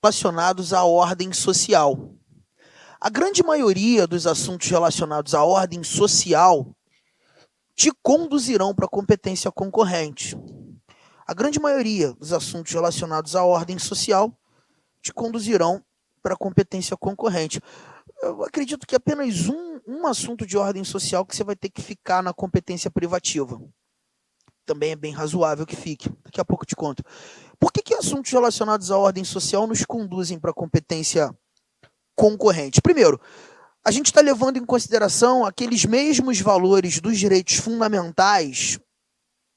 relacionados à ordem social. A grande maioria dos assuntos relacionados à ordem social te conduzirão para a competência concorrente. A grande maioria dos assuntos relacionados à ordem social te conduzirão para a competência concorrente. Eu acredito que apenas um assunto de ordem social que você vai ter que ficar na competência privativa. Também é bem razoável que fique. Daqui a pouco eu te conto. Por que assuntos relacionados à ordem social nos conduzem para a competência concorrente? Primeiro, a gente está levando em consideração aqueles mesmos valores dos direitos fundamentais,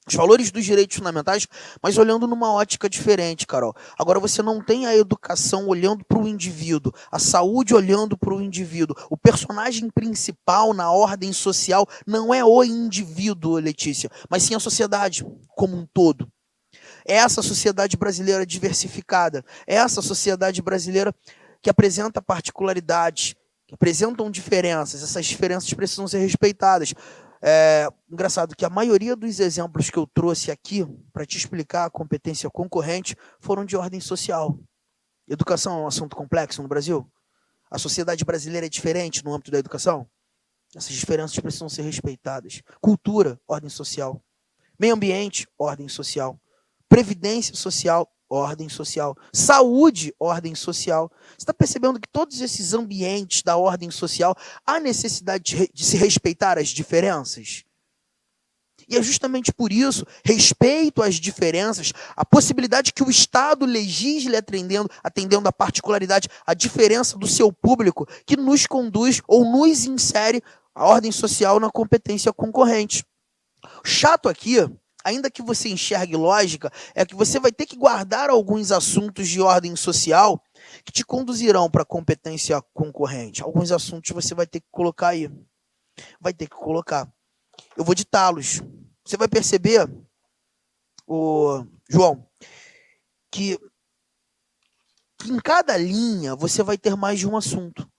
os valores dos direitos fundamentais, mas olhando numa ótica diferente, Carol. Agora você não tem a educação olhando para o indivíduo, a saúde olhando para o indivíduo. O personagem principal na ordem social não é o indivíduo, Letícia, mas sim a sociedade como um todo. É essa sociedade brasileira diversificada, é essa sociedade brasileira que apresenta particularidades, que apresentam diferenças. Essas diferenças precisam ser respeitadas. Engraçado que a maioria dos exemplos que eu trouxe aqui para te explicar a competência concorrente foram de ordem social. Educação é um assunto complexo no Brasil? A sociedade brasileira é diferente no âmbito da educação? Essas diferenças precisam ser respeitadas. Cultura, ordem social. Meio ambiente, ordem social. Previdência social, ordem social. Saúde, ordem social. Você está percebendo que todos esses ambientes da ordem social há necessidade de se respeitar as diferenças? E é justamente por isso, respeito às diferenças, a possibilidade que o Estado legisle atendendo a particularidade, a diferença do seu público, que nos conduz ou nos insere a ordem social na competência concorrente. Chato aqui, ainda que você enxergue lógica, é que você vai ter que guardar alguns assuntos de ordem social que te conduzirão para a competência concorrente. Alguns assuntos você vai ter que colocar aí. Vai ter que colocar. Eu vou ditá-los. Você vai perceber, João, que em cada linha você vai ter mais de um assunto.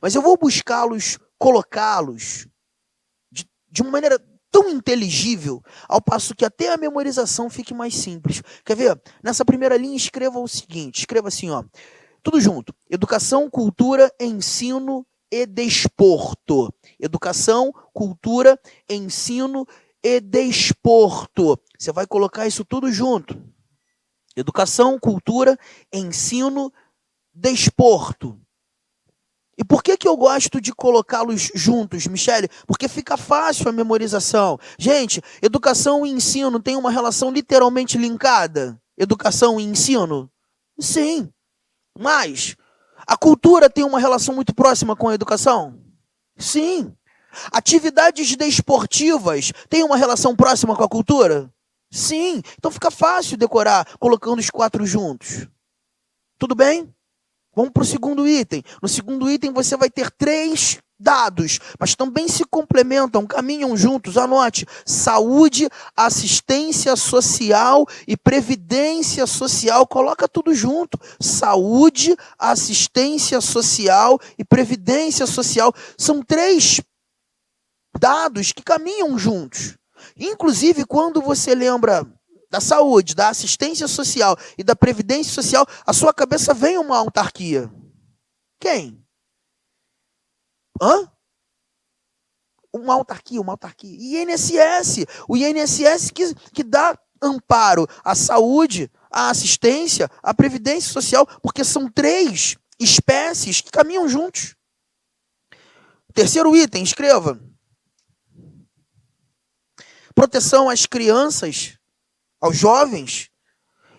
Mas eu vou buscá-los, colocá-los de uma maneira tão inteligível, ao passo que até a memorização fique mais simples. Quer ver? Nessa primeira linha, escreva o seguinte, escreva assim, ó, tudo junto. Educação, cultura, ensino e desporto. Educação, cultura, ensino e desporto. Você vai colocar isso tudo junto. Educação, cultura, ensino, desporto. E por que eu gosto de colocá-los juntos, Michele? Porque fica fácil a memorização. Gente, educação e ensino tem uma relação literalmente linkada? Educação e ensino? Sim. Mas a cultura tem uma relação muito próxima com a educação? Sim. Atividades desportivas têm uma relação próxima com a cultura? Sim. Então fica fácil decorar colocando os 4 juntos. Tudo bem? Vamos para o segundo item. No segundo item você vai ter 3 dados, mas também se complementam, caminham juntos. Anote: saúde, assistência social e previdência social. Coloca tudo junto. Saúde, assistência social e previdência social. São 3 dados que caminham juntos. Inclusive, quando você lembra da saúde, da assistência social e da previdência social, a sua cabeça vem uma autarquia. Quem? Uma autarquia. INSS. O INSS que dá amparo à saúde, à assistência, à previdência social, porque são 3 espécies que caminham juntos. Terceiro item, escreva. Proteção às crianças, aos jovens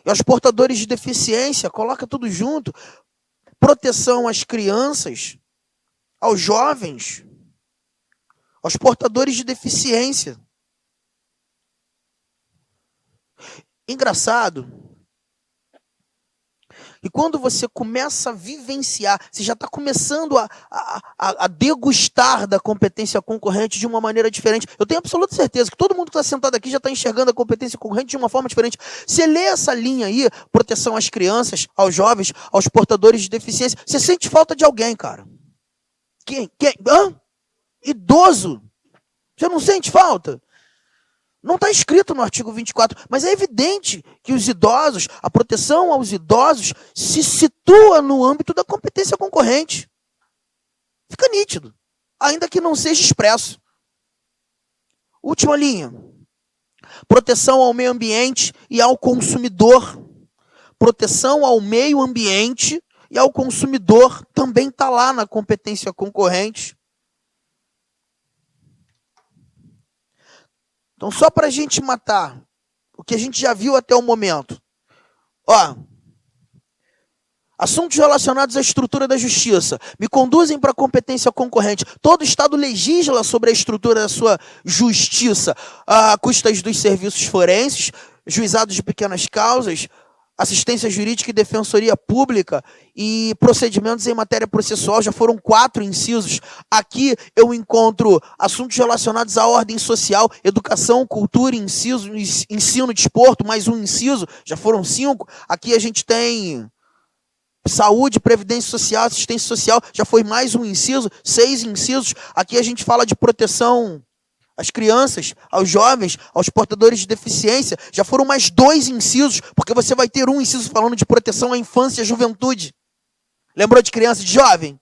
e aos portadores de deficiência. Coloca tudo junto. Proteção às crianças, aos jovens, aos portadores de deficiência. Engraçado. E quando você começa a vivenciar, você já está começando a degustar da competência concorrente de uma maneira diferente. Eu tenho absoluta certeza que todo mundo que está sentado aqui já está enxergando a competência concorrente de uma forma diferente. Você lê essa linha aí, proteção às crianças, aos jovens, aos portadores de deficiência, você sente falta de alguém, cara. Quem? Idoso. Você não sente falta? Não está escrito no artigo 24, mas é evidente que os idosos, a proteção aos idosos se situa no âmbito da competência concorrente. Fica nítido, ainda que não seja expresso. Última linha. Proteção ao meio ambiente e ao consumidor. Proteção ao meio ambiente e ao consumidor também está lá na competência concorrente. Então, só para a gente matar o que a gente já viu até o momento. Assuntos relacionados à estrutura da justiça me conduzem para a competência concorrente. Todo Estado legisla sobre a estrutura da sua justiça, a custas dos serviços forenses, juizados de pequenas causas, assistência jurídica e defensoria pública e procedimentos em matéria processual. Já foram 4 incisos. Aqui eu encontro assuntos relacionados à ordem social, educação, cultura, ensino, desporto, mais um inciso. Já foram 5. Aqui a gente tem saúde, previdência social, assistência social. Já foi mais um inciso, 6 incisos. Aqui a gente fala de proteção às crianças, aos jovens, aos portadores de deficiência. Já foram mais 2 incisos, porque você vai ter um inciso falando de proteção à infância e à juventude. Lembrou de criança e de jovem?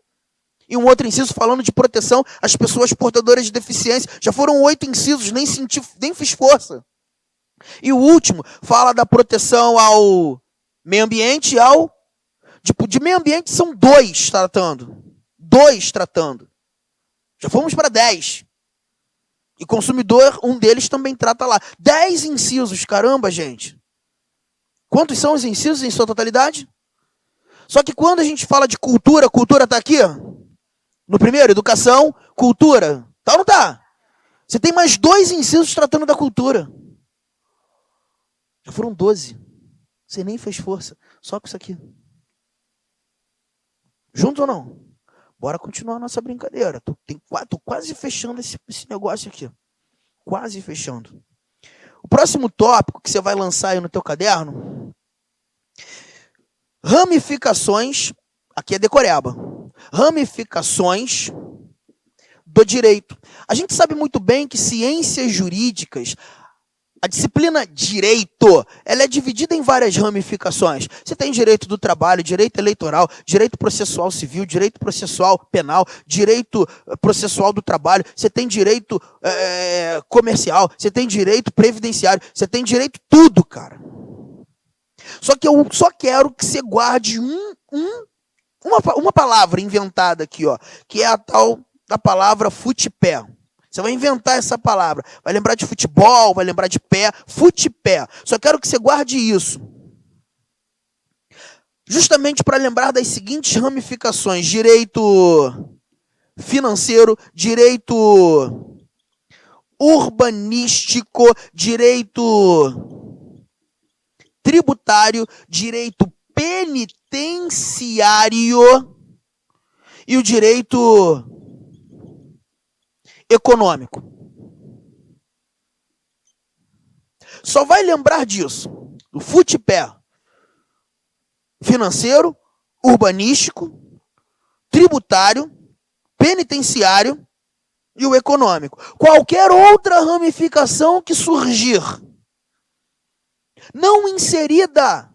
E um outro inciso falando de proteção às pessoas portadoras de deficiência. Já foram 8 incisos, nem fiz força. E o último fala da proteção ao meio ambiente e ao... De meio ambiente são 2 tratando. 2 tratando. Já fomos para 10. E consumidor, um deles também trata lá. 10 incisos, caramba, gente. Quantos são os incisos em sua totalidade? Só que quando a gente fala de cultura, cultura está aqui. No primeiro, educação, cultura. Tá ou não tá? Você tem mais 2 incisos tratando da cultura. Já foram 12. Você nem fez força. Só com isso aqui. Juntos ou não? Bora continuar a nossa brincadeira. Tô quase fechando esse negócio aqui. Quase fechando. O próximo tópico que você vai lançar aí no teu caderno: ramificações, aqui é decoreba, ramificações do direito. A gente sabe muito bem que ciências jurídicas, a disciplina direito, ela é dividida em várias ramificações. Você tem direito do trabalho, direito eleitoral, direito processual civil, direito processual penal, direito processual do trabalho, você tem direito comercial, você tem direito previdenciário, você tem direito tudo, cara. Só que eu só quero que você guarde uma palavra inventada aqui, ó, que é a tal da palavra futepé. Você vai inventar essa palavra. Vai lembrar de futebol, vai lembrar de pé, futepé. Só quero que você guarde isso. Justamente para lembrar das seguintes ramificações: direito financeiro, direito urbanístico, direito tributário, direito penitenciário e o direito econômico. Só vai lembrar disso. O futepé: financeiro, urbanístico, tributário, penitenciário e o econômico. Qualquer outra ramificação que surgir não inserida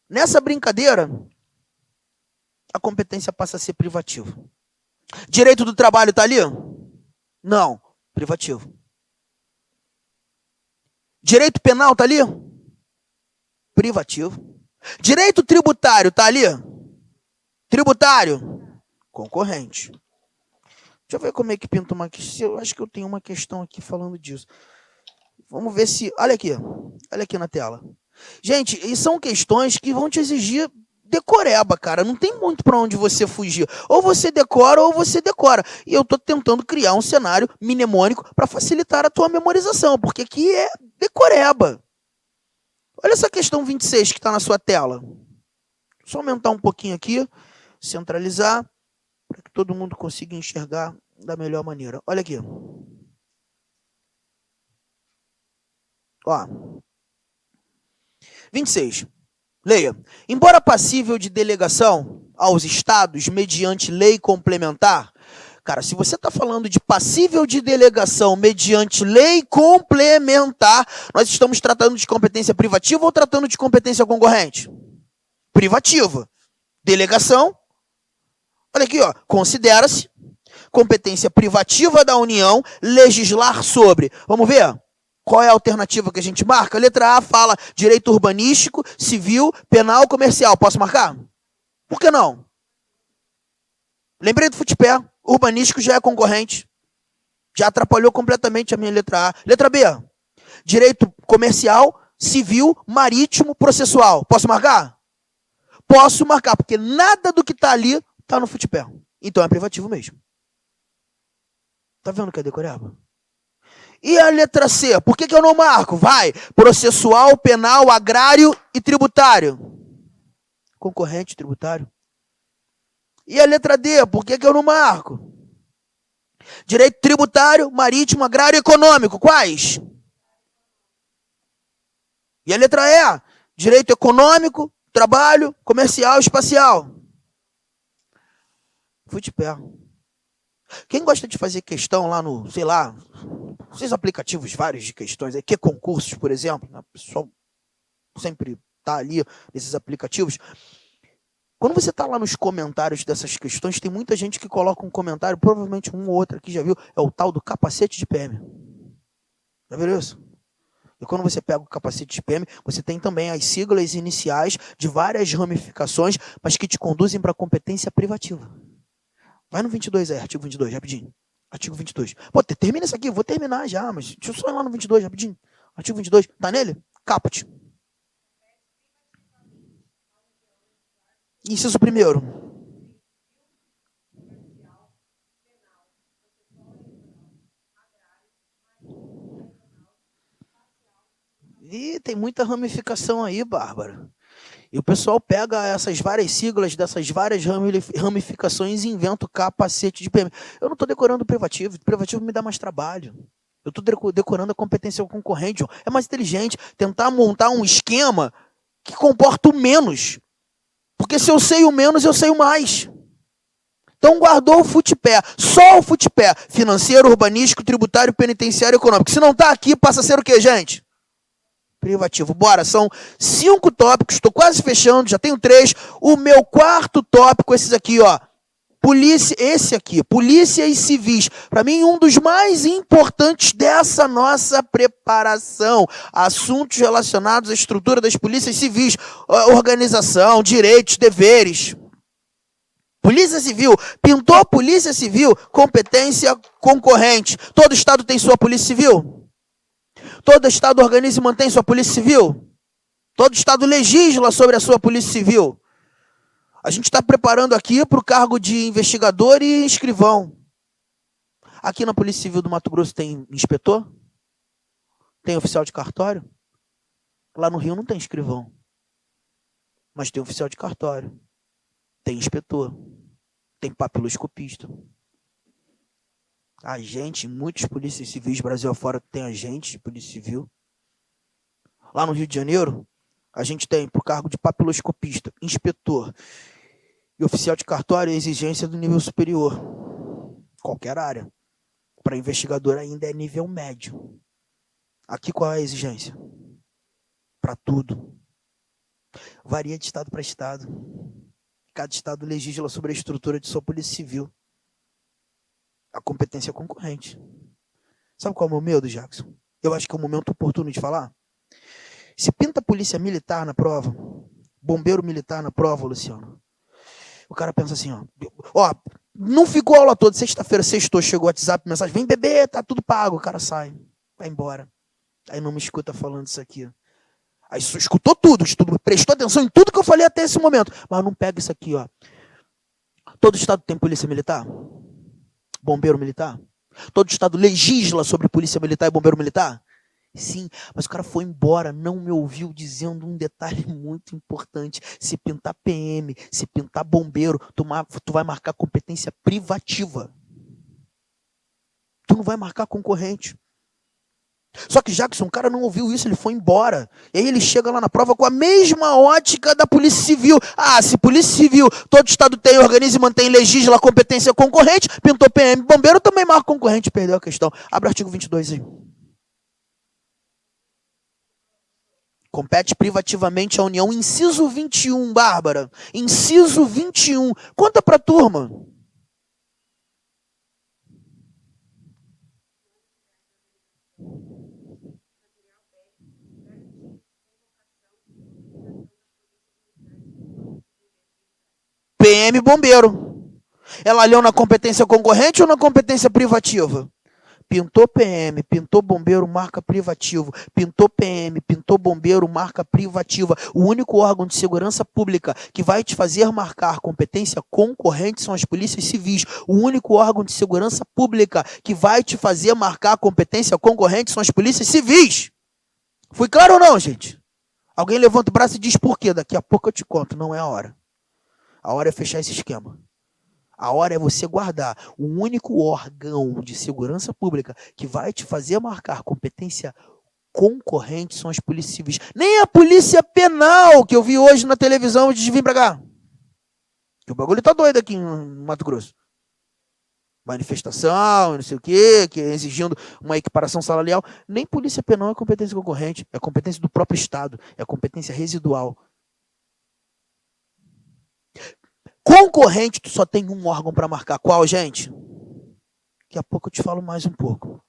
nessa brincadeira, a competência passa a ser privativa. Direito do trabalho está ali? Não, privativo. Direito penal está ali? Privativo. Direito tributário está ali? Tributário? Concorrente. Deixa eu ver como é que pinta uma questão. Eu acho que eu tenho uma questão aqui falando disso. Vamos ver se... Olha aqui na tela. Gente, e são questões que vão te exigir decoreba, cara. Não tem muito para onde você fugir. Ou você decora ou você decora. E eu tô tentando criar um cenário mnemônico para facilitar a tua memorização, porque aqui é decoreba. Olha essa questão 26 que está na sua tela. Só aumentar um pouquinho aqui, centralizar, para que todo mundo consiga enxergar da melhor maneira. Olha aqui. Ó. 26. Leia. Embora passível de delegação aos estados mediante lei complementar, Cara, se você está falando de passível de delegação mediante lei complementar, nós estamos tratando de competência privativa ou tratando de competência concorrente? Privativa. Delegação, olha aqui, ó, considera-se competência privativa da União legislar sobre. Vamos ver? Qual é a alternativa que a gente marca? A letra A fala direito urbanístico, civil, penal, comercial. Posso marcar? Por que não? Lembrei do Futipé. Urbanístico já é concorrente. Já atrapalhou completamente a minha letra A. Letra B. Direito comercial, civil, marítimo, processual. Posso marcar? Posso marcar, porque nada do que está ali está no Futipé. Então é privativo mesmo. Tá vendo que é decoreba? E a letra C? Por que eu não marco? Vai. Processual, penal, agrário e tributário. Concorrente, tributário. E a letra D? Por que eu não marco? Direito tributário, marítimo, agrário e econômico. Quais? E a letra E? Direito econômico, trabalho, comercial, espacial. Futipé. Quem gosta de fazer questão lá no, sei lá, esses aplicativos vários de questões, que concursos, por exemplo, né? O pessoal sempre está ali nesses aplicativos. Quando você está lá nos comentários dessas questões, tem muita gente que coloca um comentário, provavelmente um ou outro aqui já viu, é o tal do capacete de PM. Já viu isso? E quando você pega o capacete de PM, você tem também as siglas iniciais de várias ramificações, mas que te conduzem para a competência privativa. Vai no 22 aí, artigo 22, rapidinho. Artigo 22. Pô, termina isso aqui, vou terminar já, mas deixa eu só ir lá no 22, rapidinho. Artigo 22, tá nele? Caput. Inciso primeiro. E tem muita ramificação aí, Bárbara. E o pessoal pega essas várias siglas dessas várias ramificações e inventa o capacete de PM. Eu não estou decorando o privativo me dá mais trabalho. Eu estou decorando a competência concorrente. É mais inteligente tentar montar um esquema que comporta o menos. Porque se eu sei o menos, eu sei o mais. Então guardou o Futipé, só o Futipé. Financeiro, urbanístico, tributário, penitenciário e econômico. Se não está aqui, passa a ser o quê, gente? Privativo. Bora, são 5 tópicos, estou quase fechando, já tenho 3. O meu quarto tópico, esses aqui, ó. Esse aqui, polícia e civis. Para mim, um dos mais importantes dessa nossa preparação. Assuntos relacionados à estrutura das polícias civis, organização, direitos, deveres. Polícia Civil, pintou Polícia Civil, competência concorrente. Todo estado tem sua Polícia Civil? Todo estado organiza e mantém sua Polícia Civil? Todo estado legisla sobre a sua Polícia Civil? A gente está preparando aqui para o cargo de investigador e escrivão. Aqui na Polícia Civil do Mato Grosso tem inspetor? Tem oficial de cartório? Lá no Rio não tem escrivão. Mas tem oficial de cartório. Tem inspetor. Tem papiloscopista. Agente, muitos polícias civis, Brasil afora, tem agente de polícia civil. Lá no Rio de Janeiro, a gente tem, para o cargo de papiloscopista, inspetor e oficial de cartório, a exigência do nível superior. Qualquer área. Para investigador ainda é nível médio. Aqui qual é a exigência? Para tudo. Varia de estado para estado. Cada estado legisla sobre a estrutura de sua polícia civil. A competência concorrente. Sabe qual é o meu medo, Jackson? Eu acho que é o momento oportuno de falar. Se pinta polícia militar na prova, bombeiro militar na prova, Luciano, o cara pensa assim, ó, não ficou aula toda, sexta-feira, sextou, chegou o WhatsApp, mensagem, vem beber, tá tudo pago, o cara sai, vai embora. Aí não me escuta falando isso aqui. Aí escutou tudo, prestou atenção em tudo que eu falei até esse momento, mas não pega isso aqui, ó. Todo estado tem polícia militar? Bombeiro militar? Todo estado legisla sobre polícia militar e bombeiro militar? Sim, mas o cara foi embora, não me ouviu dizendo um detalhe muito importante. Se pintar PM, se pintar bombeiro, tu vai marcar competência privativa. Tu não vai marcar concorrente. Só que Jackson, o cara não ouviu isso, ele foi embora. E aí ele chega lá na prova com a mesma ótica da Polícia Civil. Ah, se Polícia Civil, todo estado tem, organiza e mantém, legisla a competência concorrente, pintou PM, bombeiro também marca concorrente, perdeu a questão. Abre o artigo 22 aí. Compete privativamente à União. Inciso 21, Bárbara. Inciso 21. Conta pra turma. PM Bombeiro. Ela leu na competência concorrente ou na competência privativa? Pintou PM, pintou bombeiro, marca privativo. Pintou PM, pintou bombeiro, marca privativa. O único órgão de segurança pública que vai te fazer marcar competência concorrente são as polícias civis. O único órgão de segurança pública que vai te fazer marcar competência concorrente são as polícias civis. Fui claro ou não, gente? Alguém levanta o braço e diz por quê? Daqui a pouco eu te conto, não é a hora. A hora é fechar esse esquema. A hora é você guardar. O único órgão de segurança pública que vai te fazer marcar competência concorrente são as polícias civis. Nem a polícia penal que eu vi hoje na televisão antes de vir pra cá. O bagulho tá doido aqui em Mato Grosso. Manifestação, não sei o quê, que é exigindo uma equiparação salarial. Nem polícia penal é competência concorrente. É competência do próprio Estado. É competência residual. Concorrente, tu só tem um órgão para marcar. Qual, gente? Daqui a pouco eu te falo mais um pouco.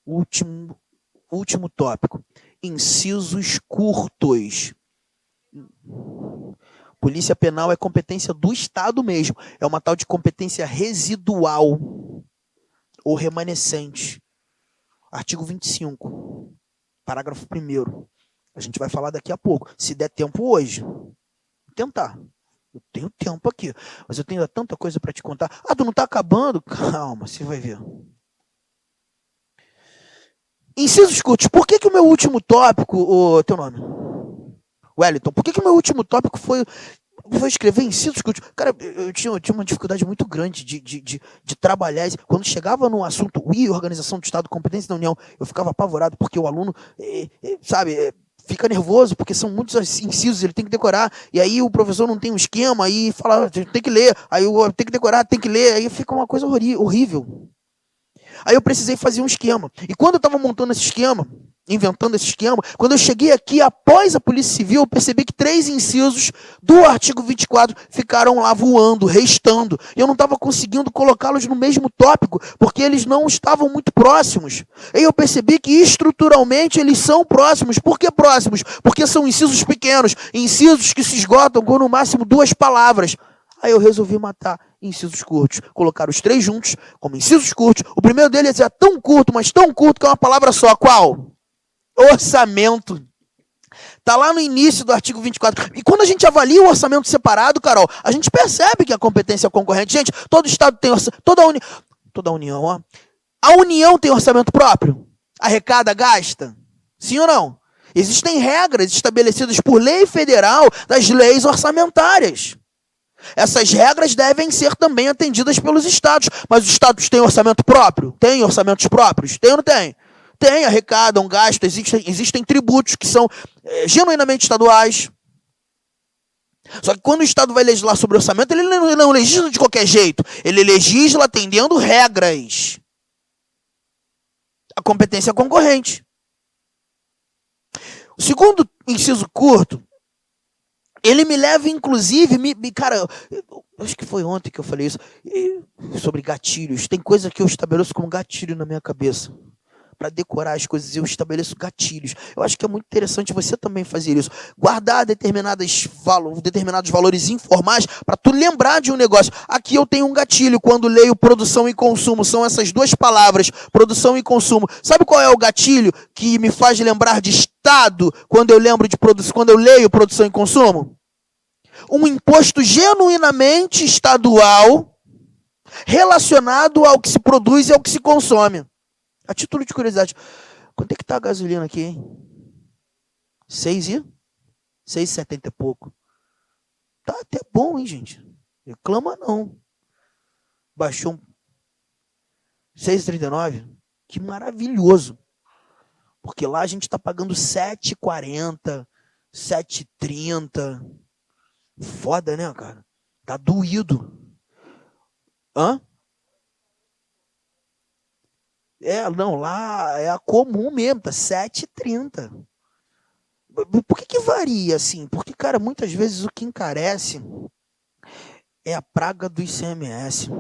Último tópico. Incisos curtos. Polícia penal é competência do Estado mesmo. É uma tal de competência residual ou remanescente. Artigo 25. Parágrafo 1º. A gente vai falar daqui a pouco. Se der tempo hoje. Vou tentar. Eu tenho tempo aqui, mas eu tenho tanta coisa para te contar. Ah, tu não está acabando? Calma, você vai ver. Incisos curtos. Por que o meu último tópico, o teu nome? Wellington. Por que o meu último tópico foi escrever incisos curtos? Cara, eu tinha uma dificuldade muito grande de trabalhar. Quando chegava no assunto organização do Estado, competência da União, eu ficava apavorado, porque o aluno, sabe... fica nervoso, porque são muitos incisos, ele tem que decorar, e aí o professor não tem um esquema, aí fala, tem que ler, aí tem que decorar, tem que ler, aí fica uma coisa horrível. Aí eu precisei fazer um esquema. E quando eu estava montando esse esquema, inventando esse esquema, quando eu cheguei aqui, após a Polícia Civil, eu percebi que 3 incisos do artigo 24 ficaram lá voando, restando. E eu não estava conseguindo colocá-los no mesmo tópico, porque eles não estavam muito próximos. Aí eu percebi que estruturalmente eles são próximos. Por que próximos? Porque são incisos pequenos, incisos que se esgotam com no máximo 2 palavras. Aí eu resolvi matar incisos curtos, colocar os 3 juntos como incisos curtos. O primeiro deles é tão curto, mas tão curto que é uma palavra só. Qual? Orçamento. Está lá no início do artigo 24. E quando a gente avalia o orçamento separado, Carol, a gente percebe que a competência é concorrente. Gente, todo Estado tem orçamento. Toda a União, ó. A União tem orçamento próprio? Arrecada, gasta? Sim ou não? Existem regras estabelecidas por lei federal das leis orçamentárias. Essas regras devem ser também atendidas pelos estados. Mas os estados têm orçamento próprio? Têm orçamentos próprios? Tem ou não tem? Tem, arrecadam, gastam, existem tributos que são genuinamente estaduais. Só que quando o Estado vai legislar sobre orçamento, ele não legisla de qualquer jeito. Ele legisla atendendo regras. A competência é concorrente. O segundo inciso curto, ele me leva, inclusive, cara, eu acho que foi ontem que eu falei isso, sobre gatilhos. Tem coisa que eu estabeleço como gatilho na minha cabeça. Para decorar as coisas, eu estabeleço gatilhos. Eu acho que é muito interessante você também fazer isso. Guardar determinados valores informais para tu lembrar de um negócio. Aqui eu tenho um gatilho quando leio produção e consumo. São essas 2 palavras, produção e consumo. Sabe qual é o gatilho que me faz lembrar de Estado quando eu lembro de produção, quando eu leio produção e consumo? Um imposto genuinamente estadual relacionado ao que se produz e ao que se consome. A título de curiosidade, quanto é que tá a gasolina aqui, hein? 6,70 e pouco. Tá até bom, hein, gente? Reclama não. Baixou 6,39. Que maravilhoso. Porque lá a gente está pagando 7,40, 7,30. Foda, né, cara? Tá doído. Hã? Não, lá é a comum mesmo, tá 7,30. Por que varia assim? Porque, cara, muitas vezes o que encarece é a praga do ICMS,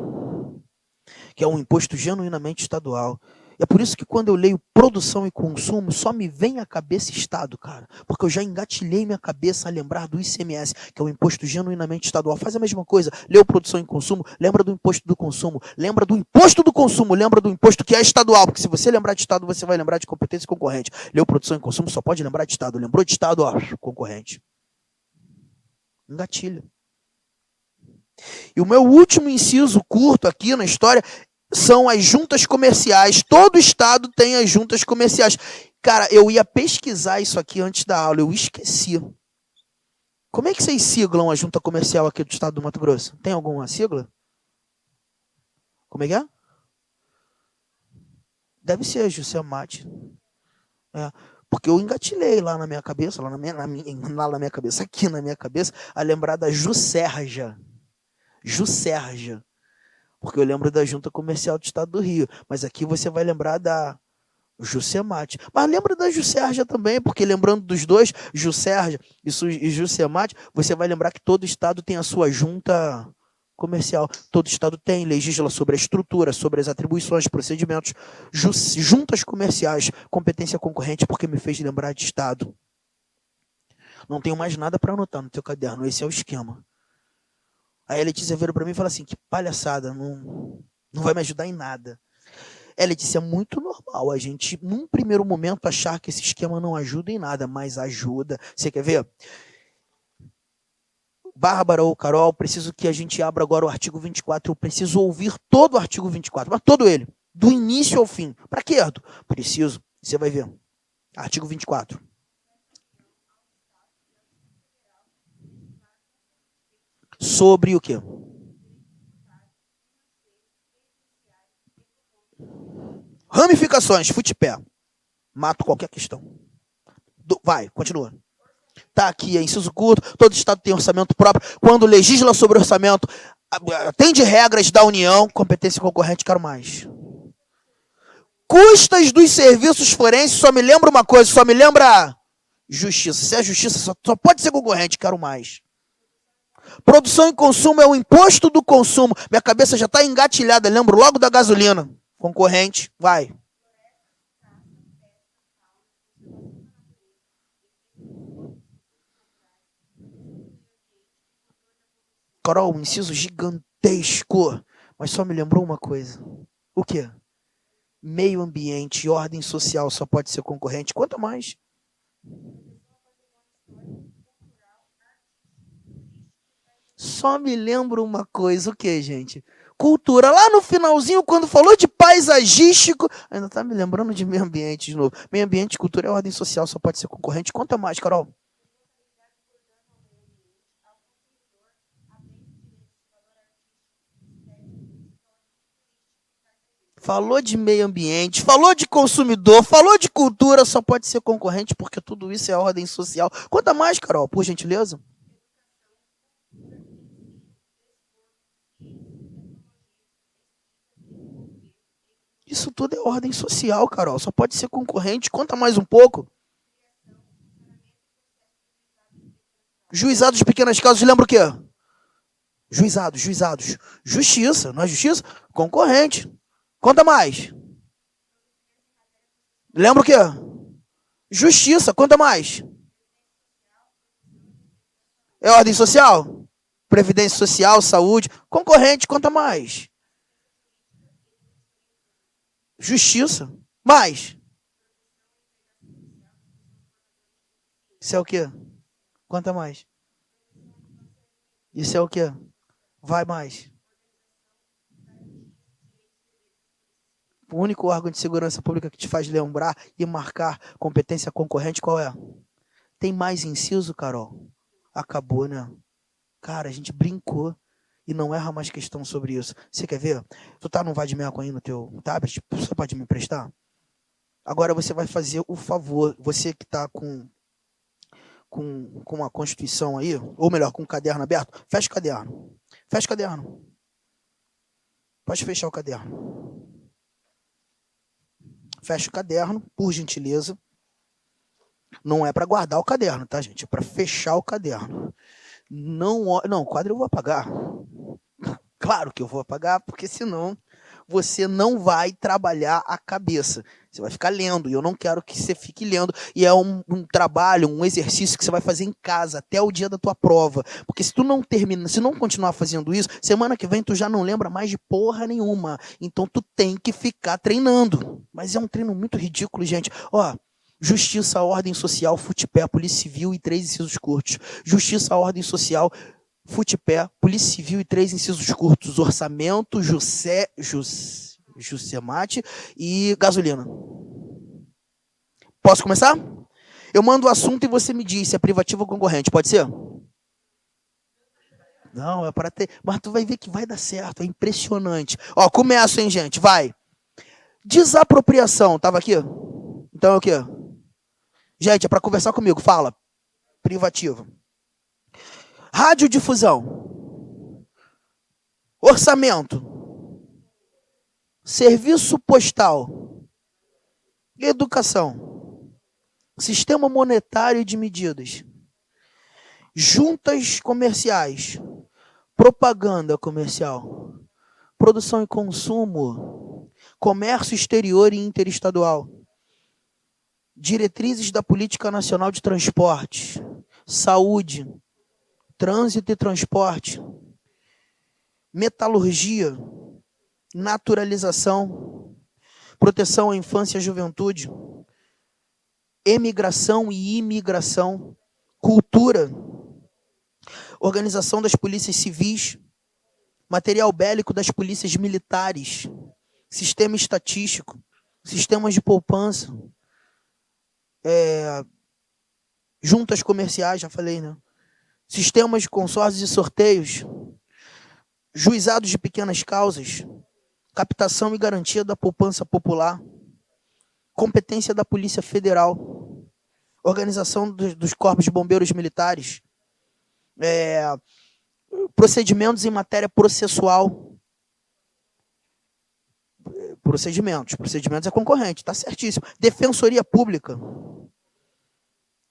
que é um imposto genuinamente estadual. É por isso que quando eu leio produção e consumo, só me vem à cabeça Estado, cara. Porque eu já engatilhei minha cabeça a lembrar do ICMS, que é um imposto genuinamente estadual. Faz a mesma coisa. Leu produção e consumo, lembra do imposto do consumo. Lembra do imposto do consumo, lembra do imposto que é estadual. Porque se você lembrar de Estado, você vai lembrar de competência concorrente. Leu produção e consumo, só pode lembrar de Estado. Lembrou de Estado, ó, concorrente. Engatilha. E o meu último inciso curto aqui na história são as juntas comerciais. Todo estado tem as juntas comerciais. Cara, eu ia pesquisar isso aqui antes da aula, eu esqueci. Como é que vocês siglam a junta comercial aqui do estado do Mato Grosso? Tem alguma sigla? Como é que é? Deve ser a Juscelmate. É, porque eu engatilhei lá na minha cabeça, aqui na minha cabeça, a lembrar da Juscerja. Juscerja. Porque eu lembro da Junta Comercial do Estado do Rio. Mas aqui você vai lembrar da Juscelmate. Mas lembra da Juscerja também, porque lembrando dos dois, Juscerja e Juscelmate, você vai lembrar que todo estado tem a sua junta comercial. Todo estado tem, legisla sobre a estrutura, sobre as atribuições, procedimentos, juntas comerciais, competência concorrente, porque me fez lembrar de estado. Não tenho mais nada para anotar no teu caderno, esse é o esquema. Aí a Letícia veio para mim e falou assim, que palhaçada, não vai me ajudar em nada. Letícia, é muito normal a gente, num primeiro momento, achar que esse esquema não ajuda em nada, mas ajuda. Você quer ver? Bárbara ou Carol, preciso que a gente abra agora o artigo 24. Eu preciso ouvir todo o artigo 24, mas todo ele, do início ao fim. Para quê, Arthur? Preciso. Você vai ver. Artigo 24. Sobre o quê? Ramificações, futepé. Mato qualquer questão. Vai, continua. Tá aqui, é inciso curto, todo estado tem orçamento próprio. Quando legisla sobre orçamento, atende regras da União, competência concorrente, quero mais. Custas dos serviços forenses, só me lembra uma coisa, só me lembra justiça. Se é justiça, só pode ser concorrente, quero mais. Produção e consumo é o imposto do consumo. Minha cabeça já está engatilhada, lembro logo da gasolina. Concorrente, vai. Carol, um inciso gigantesco. Mas só me lembrou uma coisa. O quê? Meio ambiente e ordem social só pode ser concorrente. Quanto mais? Só me lembro uma coisa. O quê, gente? Cultura. Lá no finalzinho, quando falou de paisagístico, ainda tá me lembrando de meio ambiente de novo. Meio ambiente, cultura e ordem social só pode ser concorrente. Quanto mais, Carol? Falou de meio ambiente, falou de consumidor, falou de cultura, só pode ser concorrente porque tudo isso é ordem social. Conta mais, Carol, por gentileza. Isso tudo é ordem social, Carol, só pode ser concorrente. Conta mais um pouco. Juizados de pequenas causas, lembra o quê? Juizados. Justiça, não é justiça? Concorrente. Conta mais. Lembra o quê? Justiça, conta mais. É ordem social? Previdência social, saúde. Concorrente, conta mais. Justiça. Mais. Isso é o quê? Conta mais. Isso é o quê? Vai mais. O único órgão de segurança pública que te faz lembrar e marcar competência concorrente, qual é? Tem mais inciso, Carol? Acabou, né? Cara, a gente brincou e não erra mais questão sobre isso. Você quer ver? Tu tá no Vadmeco aí no teu tablet? Você pode me emprestar? Agora você vai fazer o favor, você que está com a Constituição aí, ou melhor, com o caderno aberto, fecha o caderno. Fecha o caderno. Pode fechar o caderno. Fecha o caderno, por gentileza. Não é para guardar o caderno, tá, gente? É para fechar o caderno. Não, o quadro eu vou apagar. Claro que eu vou apagar, porque senão você não vai trabalhar a cabeça. Você vai ficar lendo, e eu não quero que você fique lendo. E é um trabalho, um exercício que você vai fazer em casa, até o dia da tua prova. Porque se tu não termina, se não continuar fazendo isso, semana que vem tu já não lembra mais de porra nenhuma. Então tu tem que ficar treinando. Mas é um treino muito ridículo, gente. Ó, Justiça, Ordem Social, Futepé, Polícia Civil e 3 incisos curtos. Justiça, Ordem Social, Futepé, Polícia Civil e 3 incisos curtos. Orçamento, Jusemate e gasolina. Posso começar? Eu mando o assunto e você me diz se é privativo ou concorrente. Pode ser? Não, é para ter... Mas tu vai ver que vai dar certo. É impressionante. Ó, começo, hein, gente? Vai. Desapropriação. Tava aqui? Então é o quê? Gente, é para conversar comigo. Fala. Privativo. Radiodifusão. Orçamento. Serviço postal. Educação. Sistema monetário de medidas. Juntas comerciais. Propaganda comercial. Produção e consumo. Comércio exterior e interestadual. Diretrizes da Política Nacional de Transportes. Saúde. Trânsito e transporte. Metalurgia. Naturalização. Proteção à infância e à juventude. Emigração e imigração. Cultura. Organização das polícias civis. Material bélico das polícias militares. Sistema estatístico. Sistemas de poupança. Juntas comerciais, já falei, né? Sistemas de consórcios e sorteios. Juizados de pequenas causas. Captação e garantia da poupança popular. Competência da Polícia Federal. Organização dos corpos de bombeiros militares. Procedimentos em matéria processual. Procedimentos é concorrente, tá certíssimo. Defensoria Pública.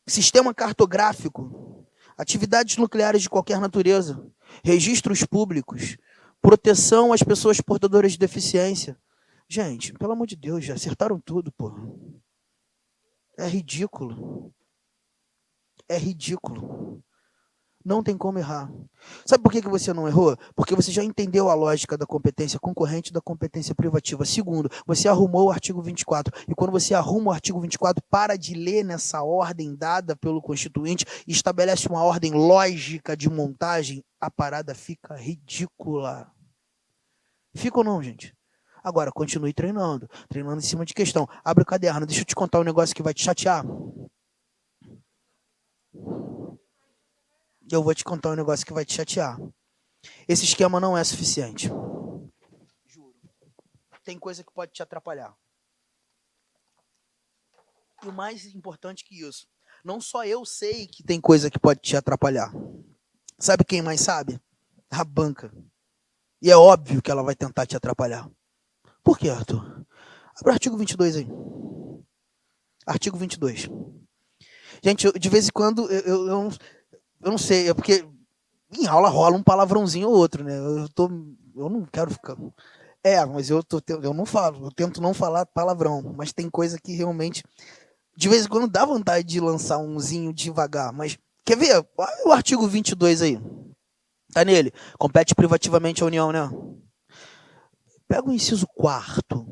Sistema cartográfico. Atividades nucleares de qualquer natureza. Registros públicos. Proteção às pessoas portadoras de deficiência. Gente, pelo amor de Deus, já acertaram tudo, pô. É ridículo. É ridículo. Não tem como errar. Sabe por que você não errou? Porque você já entendeu a lógica da competência concorrente e da competência privativa. Segundo, você arrumou o artigo 24. E quando você arruma o artigo 24, para de ler nessa ordem dada pelo Constituinte e estabelece uma ordem lógica de montagem, a parada fica ridícula. Fica ou não, gente? Agora, continue treinando. Treinando em cima de questão. Abre o caderno. Deixa eu te contar um negócio que vai te chatear. Eu vou te contar um negócio que vai te chatear. Esse esquema não é suficiente. Juro. Tem coisa que pode te atrapalhar. E o mais importante que isso, não só eu sei que tem coisa que pode te atrapalhar. Sabe quem mais sabe? A banca. E é óbvio que ela vai tentar te atrapalhar. Por quê, Arthur? Abre o artigo 22 aí. Artigo 22. Gente, de vez em quando, eu não sei, é porque em aula rola um palavrãozinho ou outro, né? Eu não quero ficar... mas eu não falo, eu tento não falar palavrão, mas tem coisa que realmente, de vez em quando dá vontade de lançar umzinho devagar, mas quer ver? Olha o artigo 22 aí. Tá nele. Compete privativamente a União, né? Pega o inciso 4º.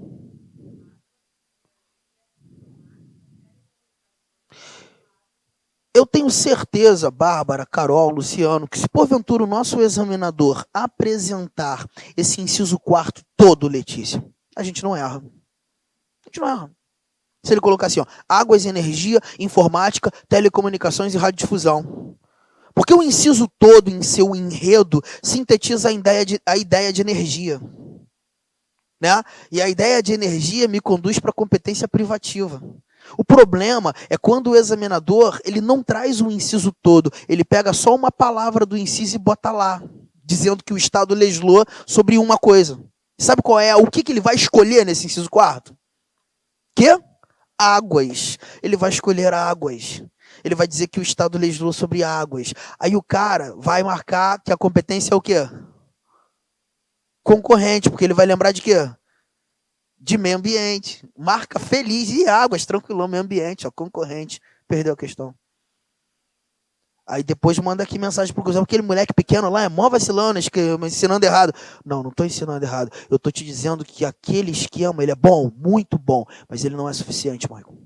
Eu tenho certeza, Bárbara, Carol, Luciano, que se porventura o nosso examinador apresentar esse inciso 4º todo, Letícia, a gente não erra. A gente não erra. Se ele colocar assim, ó, águas, energia, informática, telecomunicações e radiodifusão. Porque o inciso todo, em seu enredo, sintetiza a ideia de energia. né? E a ideia de energia me conduz para a competência privativa. O problema é quando o examinador ele não traz o inciso todo, ele pega só uma palavra do inciso e bota lá, dizendo que o Estado legislou sobre uma coisa. Sabe qual é? O que ele vai escolher nesse inciso quarto? Que? Águas. Ele vai escolher águas. Ele vai dizer que o Estado legislou sobre águas. Aí o cara vai marcar que a competência é o quê? Concorrente, porque ele vai lembrar de quê? De meio ambiente. Marca feliz e águas, tranquilão, meio ambiente, ó, concorrente. Perdeu a questão. Aí depois manda aqui mensagem pro Gustavo, aquele moleque pequeno lá é mó vacilando, ensinando errado. Não, não estou ensinando errado. Eu estou te dizendo que aquele esquema, ele é bom, muito bom, mas ele não é suficiente, Michael.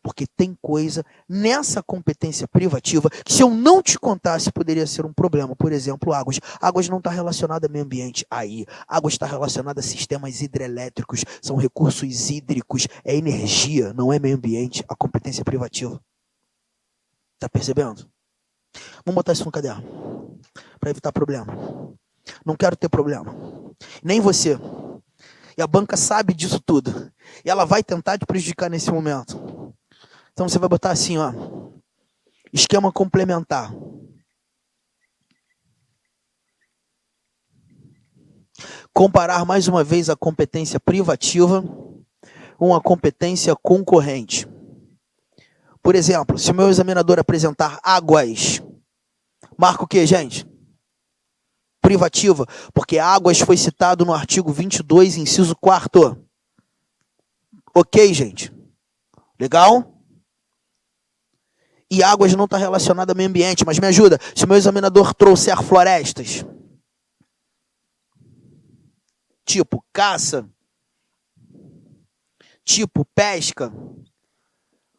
Porque tem coisa nessa competência privativa que se eu não te contasse poderia ser um problema. Por exemplo, águas. Águas não está relacionada ao meio ambiente. Aí, águas está relacionada a sistemas hidrelétricos, são recursos hídricos, é energia, não é meio ambiente, a competência privativa. Tá percebendo? Vamos botar isso no caderno, para evitar problema. Não quero ter problema. Nem você. E a banca sabe disso tudo. E ela vai tentar te prejudicar nesse momento. Então você vai botar assim, ó. Esquema complementar. Comparar mais uma vez a competência privativa com a competência concorrente. Por exemplo, se o meu examinador apresentar águas, marca o que, gente? Privativa, porque águas foi citado no artigo 22, inciso 4º. Ok, gente? Legal? E águas não está relacionada ao meio ambiente, mas me ajuda. Se o meu examinador trouxer florestas, tipo caça, tipo pesca,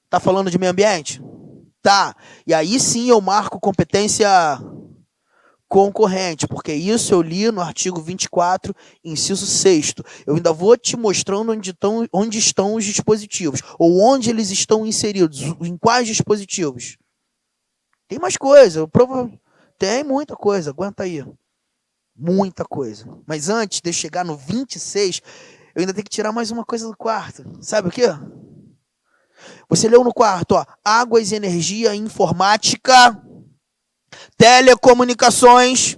tá falando de meio ambiente? Tá. E aí sim eu marco competência concorrente, porque isso eu li no artigo 24, inciso 6º. Eu ainda vou te mostrando onde estão os dispositivos, ou onde eles estão inseridos, em quais dispositivos. Tem mais coisa, tem muita coisa, aguenta aí. Muita coisa. Mas antes de eu chegar no 26, eu ainda tenho que tirar mais uma coisa do quarto. Sabe o quê? Você leu no quarto, ó, águas, energia, informática, telecomunicações,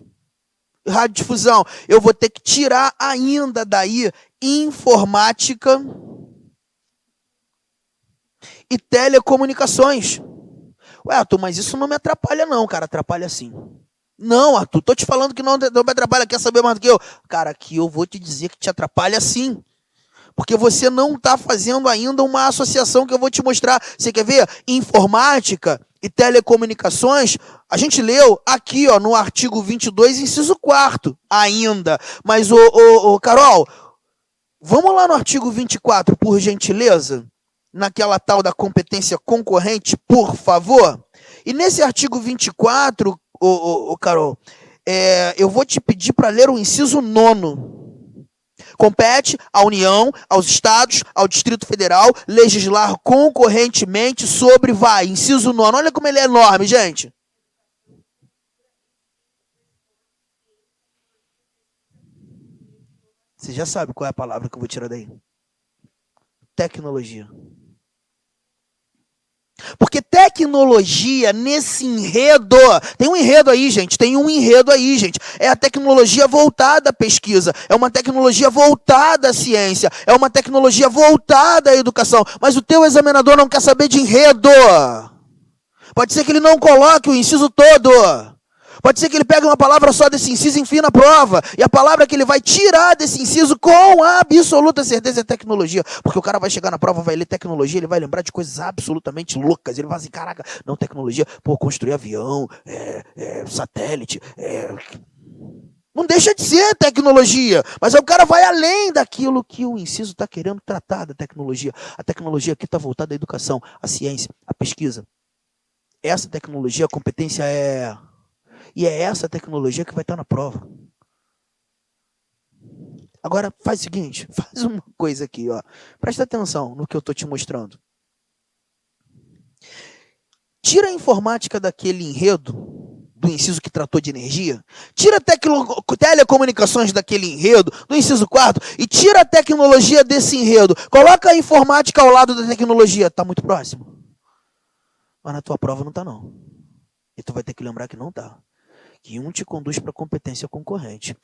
radiodifusão. Eu vou ter que tirar ainda daí informática e telecomunicações. Ué, Arthur, mas isso não me atrapalha não, cara. Atrapalha sim. Não, Arthur, tô te falando que não me atrapalha. Quer saber mais do que eu? Cara, aqui eu vou te dizer que te atrapalha sim. Porque você não está fazendo ainda uma associação que eu vou te mostrar. Você quer ver? Informática e telecomunicações, a gente leu aqui ó, no artigo 22, inciso 4º ainda. Mas, Carol, vamos lá no artigo 24, por gentileza? Naquela tal da competência concorrente, por favor. E nesse artigo 24, Carol, eu vou te pedir para ler o inciso 9º. Compete à União, aos Estados, ao Distrito Federal, legislar concorrentemente sobre, inciso 9º. Olha como ele é enorme, gente. Você já sabe qual é a palavra que eu vou tirar daí. Tecnologia. Porque tecnologia nesse enredo, tem um enredo aí, gente, é a tecnologia voltada à pesquisa, é uma tecnologia voltada à ciência, é uma tecnologia voltada à educação, mas o teu examinador não quer saber de enredo. Pode ser que ele não coloque o inciso todo. Pode ser que ele pegue uma palavra só desse inciso e enfie na prova. E a palavra que ele vai tirar desse inciso com absoluta certeza é tecnologia. Porque o cara vai chegar na prova, vai ler tecnologia, ele vai lembrar de coisas absolutamente loucas. Ele vai assim, caraca, não, tecnologia, construir avião, satélite, não deixa de ser tecnologia. Mas o cara vai além daquilo que o inciso está querendo tratar da tecnologia. A tecnologia aqui está voltada à educação, à ciência, à pesquisa. Essa tecnologia, a competência é... E é essa tecnologia que vai estar na prova. Agora, faz o seguinte, faz uma coisa aqui, ó. Presta atenção no que eu estou te mostrando. Tira a informática daquele enredo, do inciso que tratou de energia, tira telecomunicações daquele enredo, do inciso 4, e tira a tecnologia desse enredo. Coloca a informática ao lado da tecnologia. Está muito próximo. Mas na tua prova não está, não. E tu vai ter que lembrar que não está. Que um te conduz para a competência concorrente.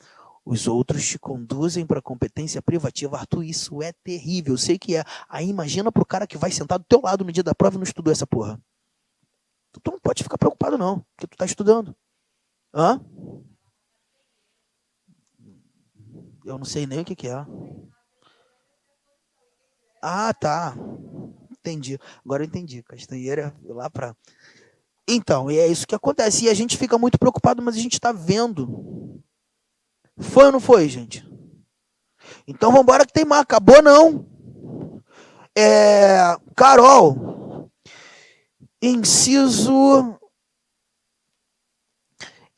Os outros te conduzem para a competência privativa. Arthur, isso é terrível. Eu sei que é. Aí imagina pro cara que vai sentar do teu lado no dia da prova e não estudou essa porra. Tu não pode ficar preocupado, não, porque tu tá estudando. Hã? Eu não sei nem o que é. Ah, tá. Entendi. Agora eu entendi. Castanheira lá pra... Então, e é isso que acontece. E a gente fica muito preocupado, mas a gente tá vendo. Foi ou não foi, gente? Então vambora que tem mais. Acabou, não. Carol. Inciso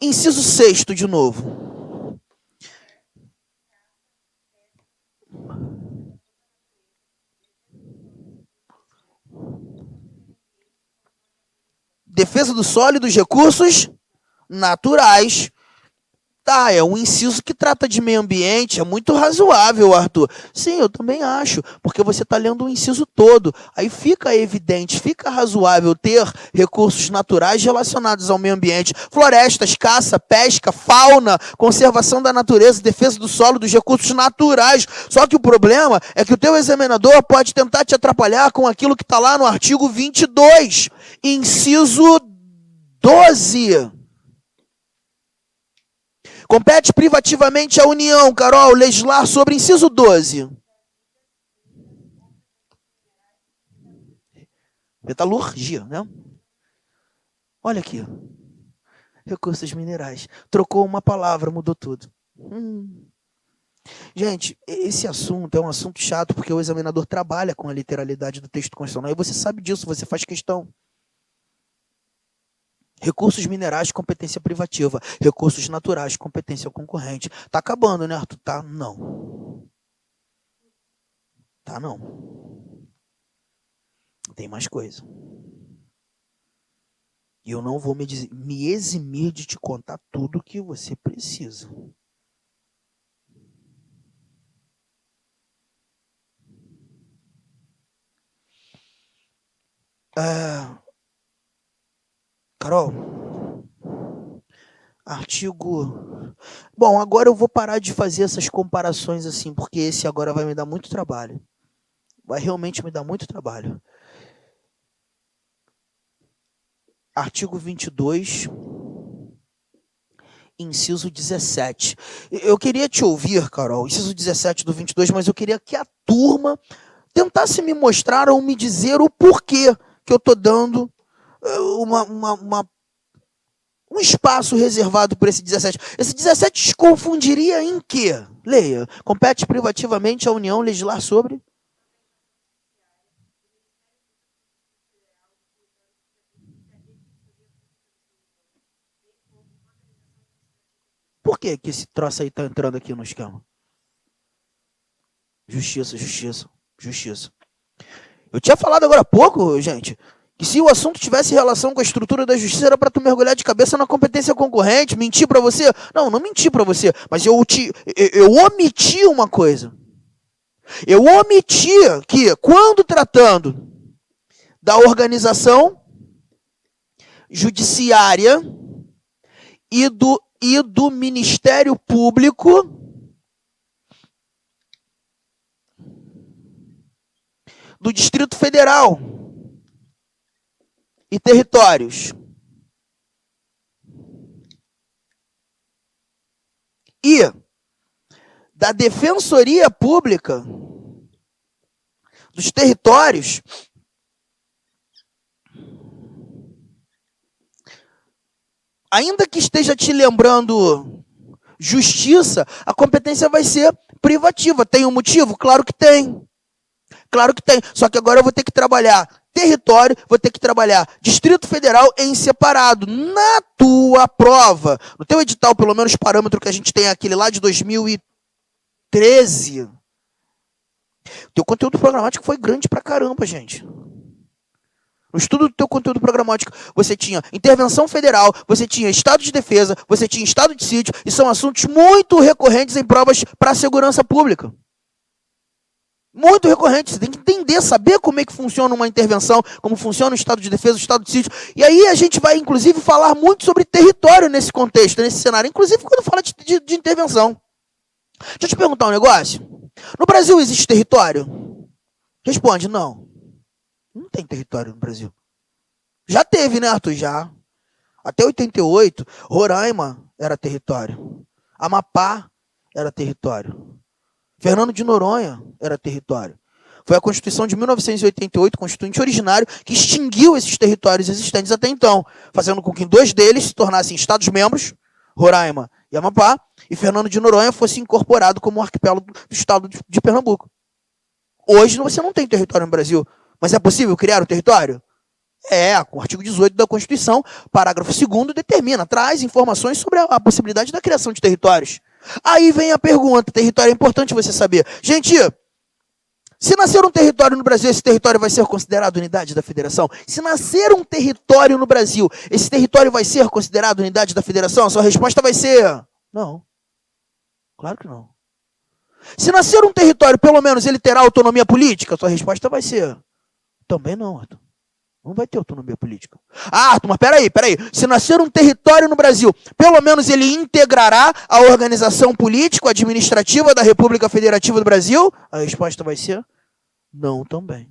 6º de novo. Defesa do solo e dos recursos naturais. Tá, é um inciso que trata de meio ambiente, é muito razoável, Arthur. Sim, eu também acho, porque você está lendo o inciso todo. Aí fica evidente, fica razoável ter recursos naturais relacionados ao meio ambiente. Florestas, caça, pesca, fauna, conservação da natureza, defesa do solo, dos recursos naturais. Só que o problema é que o teu examinador pode tentar te atrapalhar com aquilo que está lá no artigo 22, inciso 12. Compete privativamente à União, Carol, legislar sobre inciso 12. Metalurgia, né? Olha aqui. Recursos minerais. Trocou uma palavra, mudou tudo. Gente, esse assunto é um assunto chato porque o examinador trabalha com a literalidade do texto constitucional e você sabe disso, você faz questão. Recursos minerais, competência privativa. Recursos naturais, competência concorrente. Tá acabando, né, Arthur? Tá? Não. Tá, não. Tem mais coisa. E eu não vou me eximir de te contar tudo o que você precisa. Carol, artigo... Bom, agora eu vou parar de fazer essas comparações assim, porque esse agora vai me dar muito trabalho. Vai realmente me dar muito trabalho. Artigo 22, inciso 17. Eu queria te ouvir, Carol, inciso 17 do 22, mas eu queria que a turma tentasse me mostrar ou me dizer o porquê que eu estou dando um espaço reservado por esse 17. Esse 17 te confundiria em quê? Leia. Compete privativamente à União legislar sobre... Por que esse troço aí está entrando aqui no esquema? Justiça, justiça, justiça. Eu tinha falado agora há pouco, gente, que se o assunto tivesse relação com a estrutura da justiça, era para tu mergulhar de cabeça na competência concorrente, mentir para você. Não, não menti para você, mas eu omiti uma coisa. Eu omiti que, quando tratando da organização judiciária e do Ministério Público, do Distrito Federal e territórios, e da Defensoria Pública dos territórios, ainda que esteja te lembrando justiça, a competência vai ser privativa. Tem um motivo? Claro que tem. Claro que tem. Só que agora eu vou ter que trabalhar território, vou ter que trabalhar Distrito Federal em separado. Na tua prova, no teu edital, pelo menos o parâmetro que a gente tem é aquele lá de 2013, o teu conteúdo programático foi grande pra caramba, gente. No estudo do teu conteúdo programático, você tinha intervenção federal, você tinha estado de defesa, você tinha estado de sítio, e são assuntos muito recorrentes em provas para a segurança pública. Muito recorrente. Você tem que entender, saber como é que funciona uma intervenção, como funciona o estado de defesa, o estado de sítio. E aí a gente vai, inclusive, falar muito sobre território nesse contexto, nesse cenário. Inclusive quando fala de intervenção. Deixa eu te perguntar um negócio. No Brasil existe território? Responde, não. Não tem território no Brasil. Já teve, né, Arthur? Já. Até 88, Roraima era território. Amapá era território. Fernando de Noronha era território. Foi a Constituição de 1988, Constituinte originário, que extinguiu esses territórios existentes até então, fazendo com que 2 deles se tornassem Estados-membros, Roraima e Amapá, e Fernando de Noronha fosse incorporado como um arquipélago do estado de Pernambuco. Hoje você não tem território no Brasil, mas é possível criar um território? O artigo 18 da Constituição, parágrafo 2º, determina, traz informações sobre a possibilidade da criação de territórios. Aí vem a pergunta, território é importante você saber. Gente, se nascer um território no Brasil, esse território vai ser considerado unidade da federação? Se nascer um território no Brasil, esse território vai ser considerado unidade da federação? A sua resposta vai ser, não. Claro que não. Se nascer um território, pelo menos ele terá autonomia política? A sua resposta vai ser, também não, Arthur. Não vai ter autonomia política. Arthur, mas peraí. Se nascer um território no Brasil, pelo menos ele integrará a organização político-administrativa da República Federativa do Brasil? A resposta vai ser não também.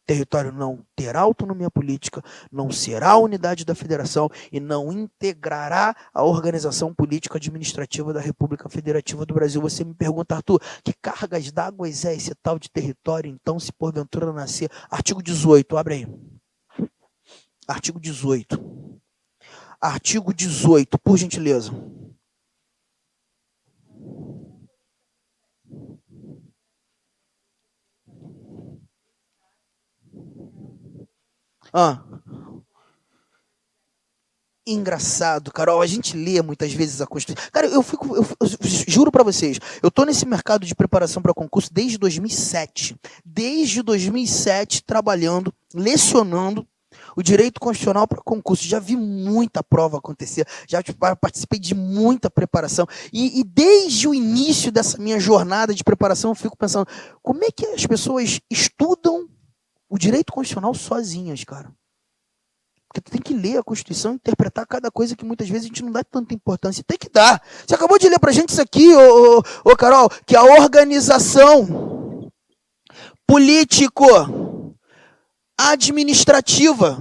Território não terá autonomia política, não será unidade da federação e não integrará a organização político-administrativa da República Federativa do Brasil. Você me pergunta, Arthur, que cargas d'água é esse tal de território, então, se porventura nascer? Artigo 18, abre aí. Artigo 18. Artigo 18, por gentileza. Engraçado, Carol, a gente lê muitas vezes a Constituição. Cara, eu juro pra vocês, eu tô nesse mercado de preparação para concurso desde 2007. Desde 2007, trabalhando, lecionando o direito constitucional para concurso. Já vi muita prova acontecer, já participei de muita preparação. E desde o início dessa minha jornada de preparação, eu fico pensando, como é que as pessoas estudam o direito constitucional sozinhas, cara? Porque tu tem que ler a Constituição e interpretar cada coisa que muitas vezes a gente não dá tanta importância. Tem que dar. Você acabou de ler pra gente isso aqui, Carol, que a organização político-administrativa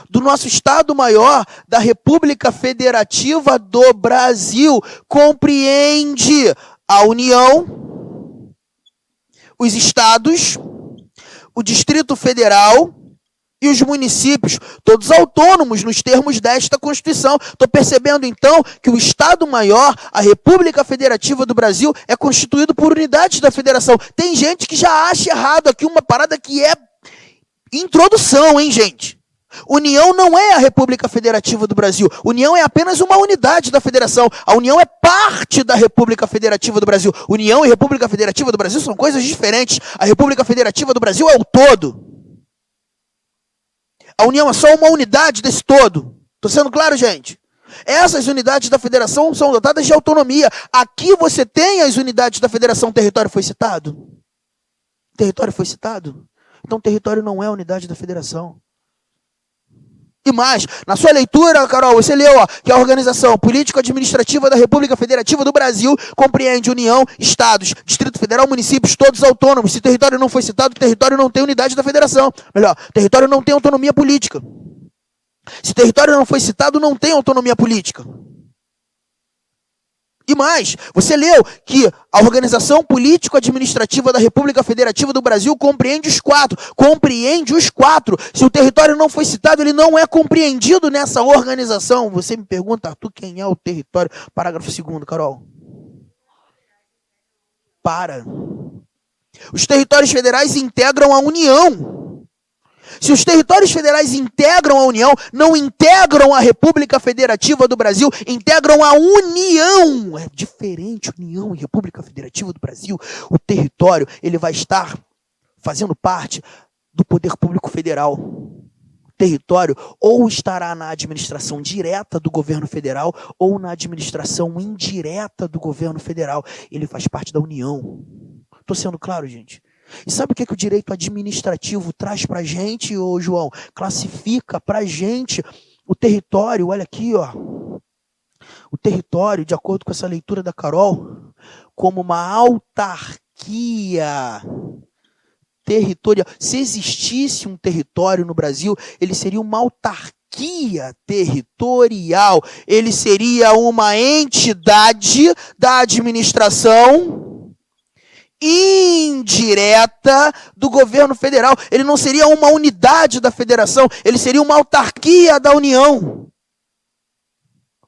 do nosso Estado-Maior da República Federativa do Brasil compreende a União, os estados, o Distrito Federal e os municípios, todos autônomos nos termos desta Constituição. Estou percebendo, então, que o Estado-Maior, a República Federativa do Brasil, é constituído por unidades da federação. Tem gente que já acha errado aqui uma parada que é introdução, hein, gente? União não é a República Federativa do Brasil. União é apenas uma unidade da federação. A União é parte da República Federativa do Brasil. União e República Federativa do Brasil são coisas diferentes. A República Federativa do Brasil é o todo. A União é só uma unidade desse todo. Estou sendo claro, gente? Essas unidades da federação são dotadas de autonomia. Aqui você tem as unidades da federação. Território foi citado? Território foi citado? Então território não é unidade da federação. E mais, na sua leitura, Carol, você leu que a organização político-administrativa da República Federativa do Brasil compreende União, Estados, Distrito Federal, municípios, todos autônomos. Se território não foi citado, território não tem unidade da federação. Melhor, território não tem autonomia política. Se território não foi citado, não tem autonomia política. E mais, você leu que a organização político-administrativa da República Federativa do Brasil compreende os quatro. Compreende os quatro. Se o território não foi citado, ele não é compreendido nessa organização. Você me pergunta, Arthur, quem é o território? Parágrafo 2º, Carol. Os territórios federais integram a União. Se os territórios federais integram a União, não integram a República Federativa do Brasil, integram a União. É diferente, União e República Federativa do Brasil. O território, ele vai estar fazendo parte do poder público federal. Território ou estará na administração direta do governo federal ou na administração indireta do governo federal. Ele faz parte da União. Estou sendo claro, gente? E sabe o que o direito administrativo traz para a gente, ô João? Classifica para a gente o território, olha aqui, ó. O território, de acordo com essa leitura da Carol, como uma autarquia territorial. Se existisse um território no Brasil, ele seria uma autarquia territorial. Ele seria uma entidade da administração indireta do governo federal. Ele não seria uma unidade da federação, ele seria uma autarquia da União.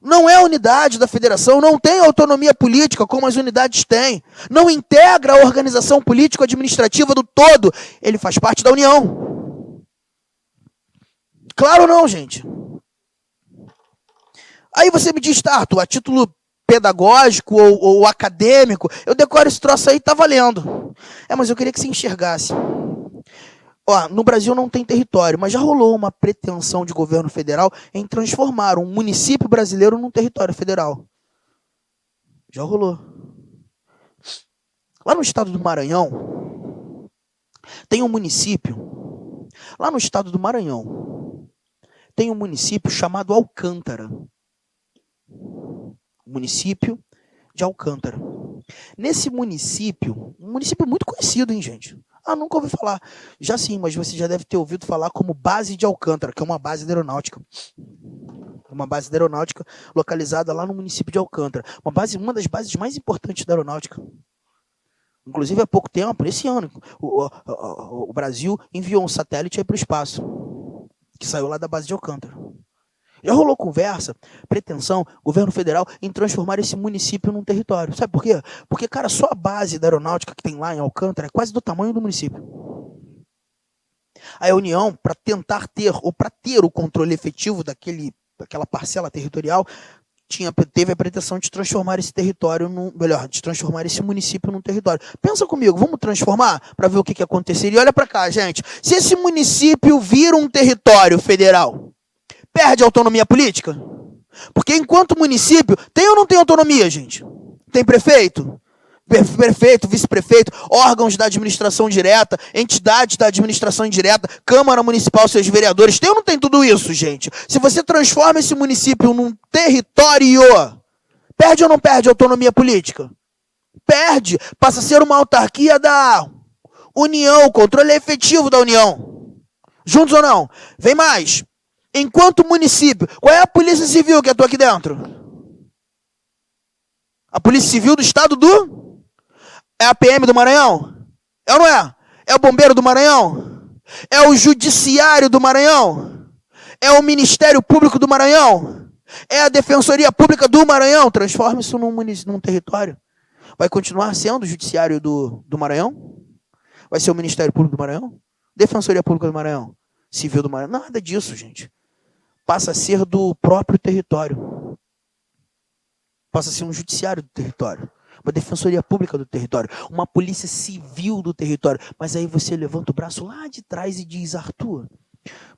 Não é unidade da federação, não tem autonomia política como as unidades têm. Não integra a organização político-administrativa do todo. Ele faz parte da União. Claro ou não, gente? Aí você me diz, tá, Arthur, a título pedagógico ou acadêmico, eu decoro esse troço aí, tá valendo. Mas eu queria que você enxergasse. Ó, no Brasil não tem território, mas já rolou uma pretensão de governo federal em transformar um município brasileiro num território federal. Já rolou. Lá no estado do Maranhão, tem um município. Lá no estado do Maranhão, tem um município chamado Alcântara. Município de Alcântara. Nesse município, um município muito conhecido, hein, gente? Nunca ouvi falar. Já sim, mas você já deve ter ouvido falar como Base de Alcântara, que é uma base da aeronáutica. Uma base da aeronáutica localizada lá no município de Alcântara. Uma das bases mais importantes da aeronáutica. Inclusive, há pouco tempo, esse ano, o Brasil enviou um satélite aí para o espaço, que saiu lá da base de Alcântara. Já rolou conversa, pretensão, governo federal, em transformar esse município num território. Sabe por quê? Porque, cara, só a base da aeronáutica que tem lá em Alcântara é quase do tamanho do município. A União, para tentar ter, ou para ter o controle efetivo daquela parcela territorial, teve a pretensão de transformar esse território, de transformar esse município num território. Pensa comigo, vamos transformar para ver o que aconteceria. Olha para cá, gente. Se esse município vira um território federal, perde a autonomia política? Porque enquanto município, tem ou não tem autonomia, gente? Tem prefeito? Prefeito, vice-prefeito, órgãos da administração direta, entidades da administração indireta, Câmara Municipal, seus vereadores. Tem ou não tem tudo isso, gente? Se você transforma esse município num território, perde ou não perde a autonomia política? Perde. Passa a ser uma autarquia da União, controle efetivo da União. Juntos ou não? Vem mais. Enquanto município, qual é a polícia civil que atua aqui dentro? A polícia civil do estado É a PM do Maranhão? É ou não é? É o bombeiro do Maranhão? É o judiciário do Maranhão? É o Ministério Público do Maranhão? É a Defensoria Pública do Maranhão? Transforma isso num território. Vai continuar sendo o judiciário do Maranhão? Vai ser o Ministério Público do Maranhão? Defensoria Pública do Maranhão? Civil do Maranhão? Nada disso, gente. Passa a ser do próprio território. Passa a ser um judiciário do território. Uma defensoria pública do território. Uma polícia civil do território. Mas aí você levanta o braço lá de trás e diz, Arthur,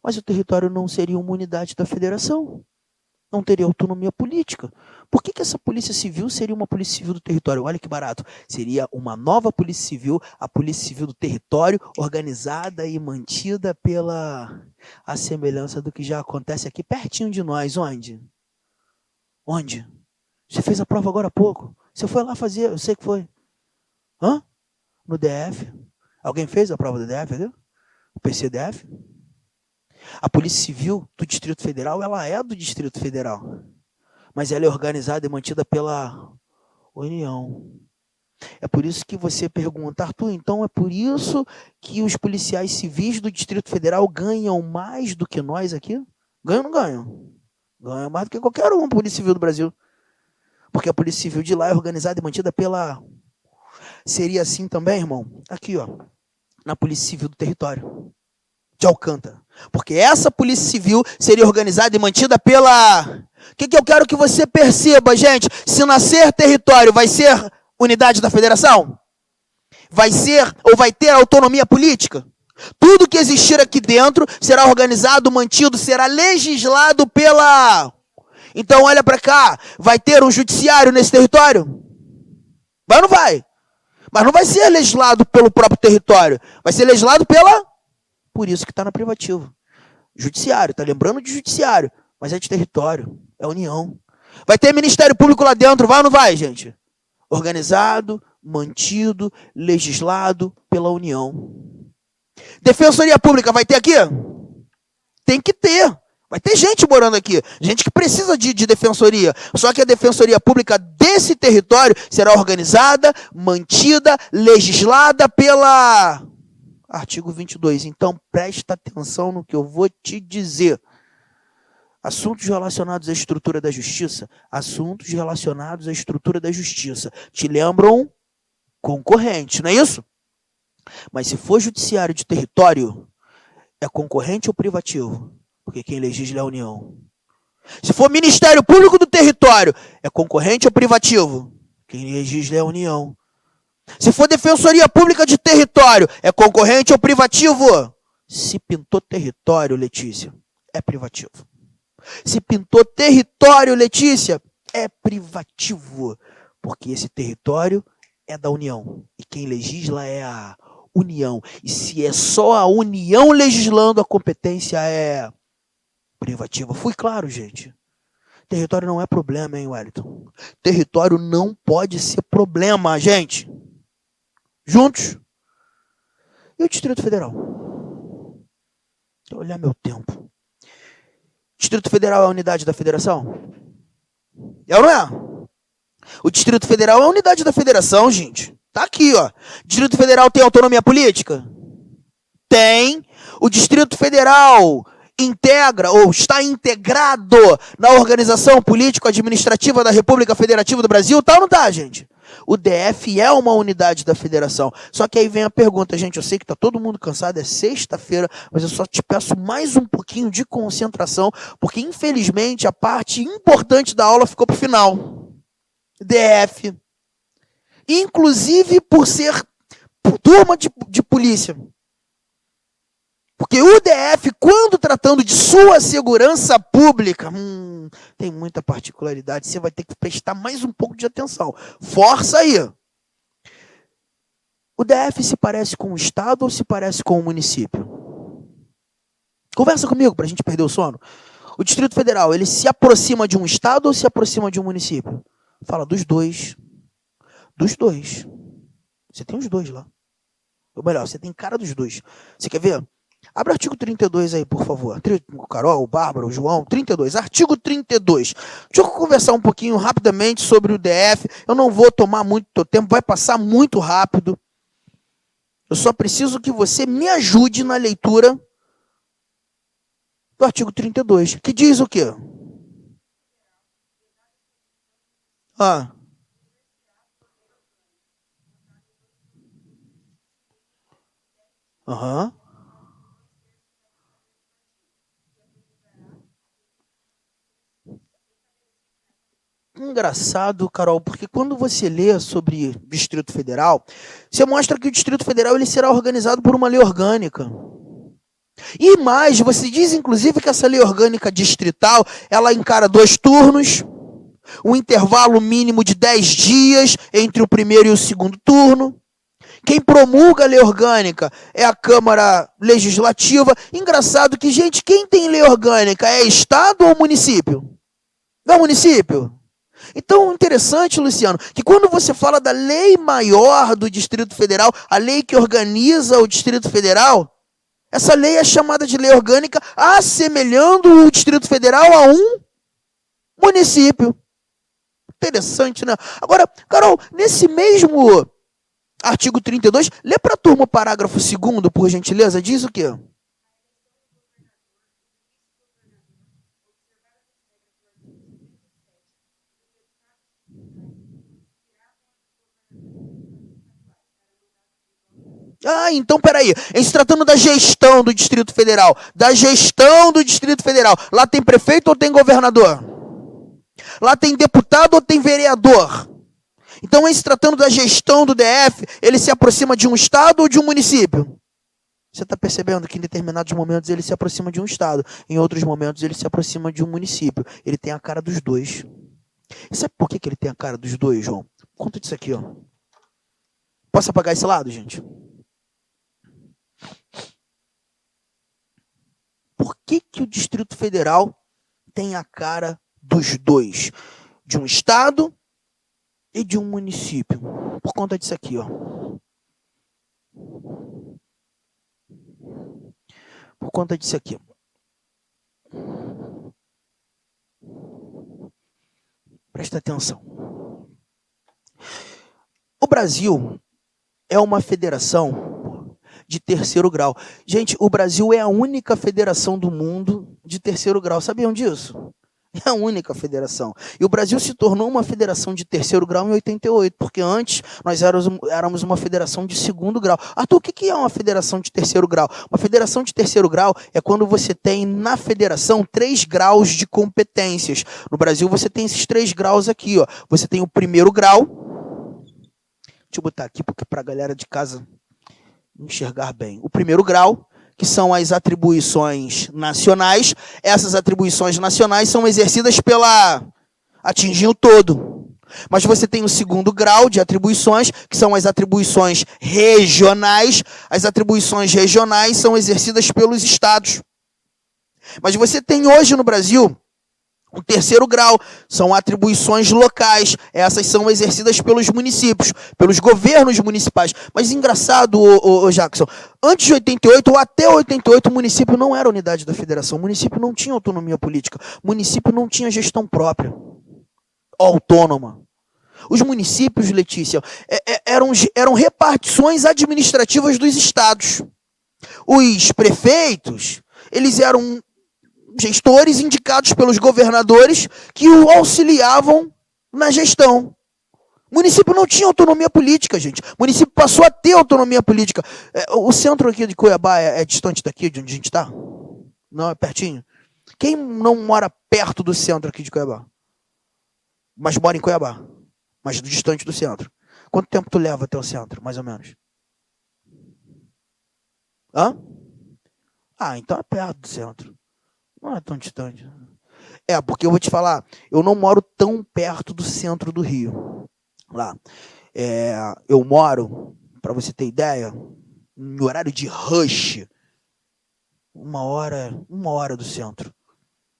mas o território não seria uma unidade da federação. Não teria autonomia política. Por que essa polícia civil seria uma polícia civil do território? Olha que barato. Seria uma nova polícia civil, a polícia civil do território, organizada e mantida pela a semelhança do que já acontece aqui pertinho de nós. Onde? Onde? Você fez a prova agora há pouco. Você foi lá fazer, eu sei que foi. No DF. Alguém fez a prova do DF, viu? O PCDF? A Polícia Civil do Distrito Federal, ela é do Distrito Federal. Mas ela é organizada e mantida pela União. É por isso que você pergunta, Arthur, então é por isso que os policiais civis do Distrito Federal ganham mais do que nós aqui? Ganham ou não ganham? Ganham mais do que qualquer um Polícia Civil do Brasil. Porque a Polícia Civil de lá é organizada e mantida pela... Seria assim também, irmão? Aqui, ó. Na Polícia Civil do Território. De Alcântara. Porque essa Polícia Civil seria organizada e mantida pela... O que eu quero que você perceba, gente? Se nascer território, vai ser unidade da federação? Vai ser ou vai ter autonomia política? Tudo que existir aqui dentro será organizado, mantido, será legislado pela... Então olha para cá, vai ter um judiciário nesse território? Vai ou não vai? Mas não vai ser legislado pelo próprio território, vai ser legislado pela... Por isso que está na privativa. Judiciário, tá lembrando de judiciário, mas é de território, é união. Vai ter Ministério Público lá dentro, vai ou não vai, gente? Organizado, mantido, legislado pela União. Defensoria Pública vai ter aqui? Tem que ter. Vai ter gente morando aqui, gente que precisa de defensoria. Só que a Defensoria Pública desse território será organizada, mantida, legislada pela... Artigo 22. Então, presta atenção no que eu vou te dizer. Assuntos relacionados à estrutura da justiça. Assuntos relacionados à estrutura da justiça. Te lembram concorrente, não é isso? Mas se for judiciário de território, é concorrente ou privativo? Porque quem legisla é a União. Se for Ministério Público do Território, é concorrente ou privativo? Quem legisla é a União. Se for Defensoria Pública de Território, é concorrente ou privativo? Se pintou território, Letícia, é privativo. Se pintou território, Letícia, é privativo. Porque esse território é da União. E quem legisla é a União. E se é só a União legislando, a competência é privativa. Fui claro, gente. Território não é problema, hein, Wellington? Território não pode ser problema, gente. Juntos? E o Distrito Federal? Deixa eu olhar meu tempo. Distrito Federal é a unidade da federação? É ou não é? O Distrito Federal é a unidade da federação, gente. Tá aqui, ó. Distrito Federal tem autonomia política? Tem. O Distrito Federal integra ou está integrado na organização político-administrativa da República Federativa do Brasil? Tá ou não tá, gente? O DF é uma unidade da federação. Só que aí vem a pergunta, gente, eu sei que tá todo mundo cansado, é sexta-feira, mas eu só te peço mais um pouquinho de concentração, porque infelizmente a parte importante da aula ficou pro final. DF. Inclusive por ser turma de polícia. Porque o DF, quando tratando de sua segurança pública, tem muita particularidade, você vai ter que prestar mais um pouco de atenção. Força aí. O DF se parece com o Estado ou se parece com o município? Conversa comigo para a gente perder o sono. O Distrito Federal, ele se aproxima de um Estado ou se aproxima de um município? Fala dos dois. Dos dois. Você tem os dois lá. Ou melhor, você tem cara dos dois. Você quer ver? Abre o artigo 32 aí, por favor. O Carol, o Bárbara, o João, 32. Artigo 32. Deixa eu conversar um pouquinho rapidamente sobre o DF. Eu não vou tomar muito teu tempo, vai passar muito rápido. Eu só preciso que você me ajude na leitura do artigo 32, que diz o quê? Aham. Engraçado, Carol, porque quando você lê sobre Distrito Federal, você mostra que o Distrito Federal ele será organizado por uma lei orgânica. E mais, você diz inclusive que essa lei orgânica distrital, ela encara 2 turnos, um intervalo mínimo de 10 dias entre o primeiro e o segundo turno. Quem promulga a lei orgânica é a Câmara Legislativa. Engraçado que, gente, quem tem lei orgânica é Estado ou município? Não é município? Então, interessante, Luciano, que quando você fala da lei maior do Distrito Federal, a lei que organiza o Distrito Federal, essa lei é chamada de lei orgânica, assemelhando o Distrito Federal a um município. Interessante, né? Agora, Carol, nesse mesmo artigo 32, lê para a turma o parágrafo 2º, por gentileza, diz o quê? Então peraí, em se tratando da gestão do Distrito Federal, lá tem prefeito ou tem governador? Lá tem deputado ou tem vereador? Então, em se tratando da gestão do DF, ele se aproxima de um estado ou de um município? Você está percebendo que em determinados momentos ele se aproxima de um estado, em outros momentos ele se aproxima de um município. Ele tem a cara dos dois. E sabe por que ele tem a cara dos dois, João? Conta disso aqui, ó. Posso apagar esse lado, gente? Por que o Distrito Federal tem a cara dos dois? De um estado e de um município. Por conta disso aqui, ó. Por conta disso aqui. Presta atenção. O Brasil é uma federação de terceiro grau. Gente, o Brasil é a única federação do mundo de terceiro grau. Sabiam disso? É a única federação. E o Brasil se tornou uma federação de terceiro grau em 88, porque antes nós éramos uma federação de segundo grau. Arthur, o que é uma federação de terceiro grau? Uma federação de terceiro grau é quando você tem na federação 3 graus de competências. No Brasil você tem esses 3 graus aqui, ó. Você tem o primeiro grau. Deixa eu botar aqui para a galera de casa enxergar bem. O primeiro grau, que são as atribuições nacionais. Essas atribuições nacionais são exercidas atingindo o todo. Mas você tem o segundo grau de atribuições, que são as atribuições regionais. As atribuições regionais são exercidas pelos estados. Mas você tem hoje no Brasil o terceiro grau, são atribuições locais. Essas são exercidas pelos municípios, pelos governos municipais. Mas engraçado, ô Jackson, antes de 88 ou até 88, o município não era unidade da federação. O município não tinha autonomia política. O município não tinha gestão própria, autônoma. Os municípios, Letícia, eram repartições administrativas dos estados. Os prefeitos, eles eram gestores indicados pelos governadores que o auxiliavam na gestão. O município não tinha autonomia política, gente. O município passou a ter autonomia política. O centro aqui de Cuiabá é distante daqui, de onde a gente está? Não, é pertinho? Quem não mora perto do centro aqui de Cuiabá? Mas mora em Cuiabá, mas distante do centro. Quanto tempo tu leva até o centro, mais ou menos? Hã? Ah, então é perto do centro. Não é tão distante. Porque eu vou te falar, eu não moro tão perto do centro do Rio. Lá. Eu moro, para você ter ideia, em horário de rush, uma hora do centro.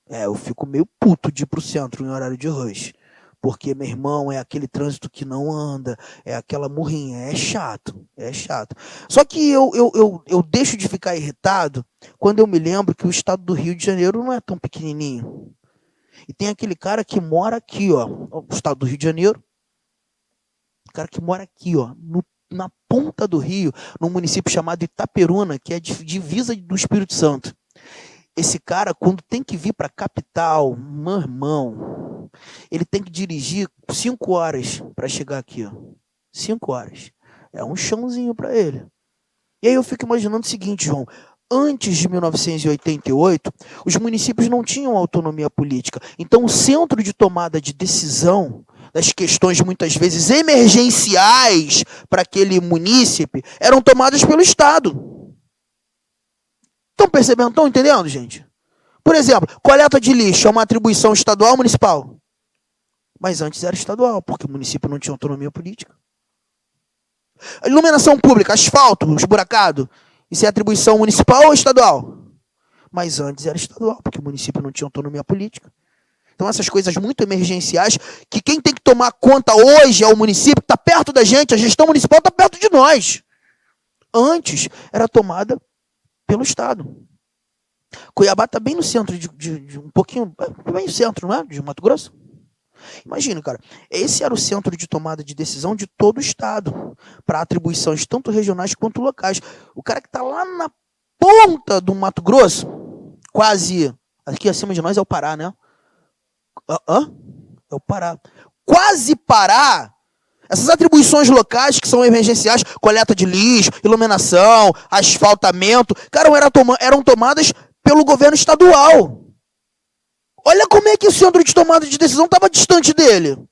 Eu fico meio puto de ir pro centro em horário de rush. Porque, meu irmão, é aquele trânsito que não anda, é aquela murrinha, é chato. Só que eu deixo de ficar irritado quando eu me lembro que o estado do Rio de Janeiro não é tão pequenininho. E tem aquele cara que mora aqui, ó, o estado do Rio de Janeiro, o cara que mora aqui, ó, na ponta do Rio, num município chamado Itaperuna, que é divisa do Espírito Santo. Esse cara, quando tem que vir para a capital, meu irmão, ele tem que dirigir 5 horas para chegar aqui, ó. 5 horas. É um chãozinho para ele. E aí eu fico imaginando o seguinte, João. Antes de 1988, os municípios não tinham autonomia política. Então, o centro de tomada de decisão das questões, muitas vezes, emergenciais para aquele munícipe, eram tomadas pelo Estado. Estão percebendo? Estão entendendo, gente? Por exemplo, coleta de lixo é uma atribuição estadual ou municipal? Mas antes era estadual, porque o município não tinha autonomia política. A iluminação pública, asfalto, esburacado, isso é atribuição municipal ou estadual? Mas antes era estadual, porque o município não tinha autonomia política. Então essas coisas muito emergenciais, que quem tem que tomar conta hoje é o município, que está perto da gente, a gestão municipal está perto de nós. Antes era tomada pelo Estado. Cuiabá está bem no centro de um pouquinho, bem no centro, não é? De Mato Grosso. Imagina, cara, esse era o centro de tomada de decisão de todo o Estado, para atribuições tanto regionais quanto locais. O cara que está lá na ponta do Mato Grosso, quase, aqui acima de nós é o Pará, né? É o Pará. Quase Pará. Essas atribuições locais que são emergenciais, coleta de lixo, iluminação, asfaltamento, cara, eram tomadas pelo governo estadual. Olha como é que o centro de tomada de decisão estava distante dele.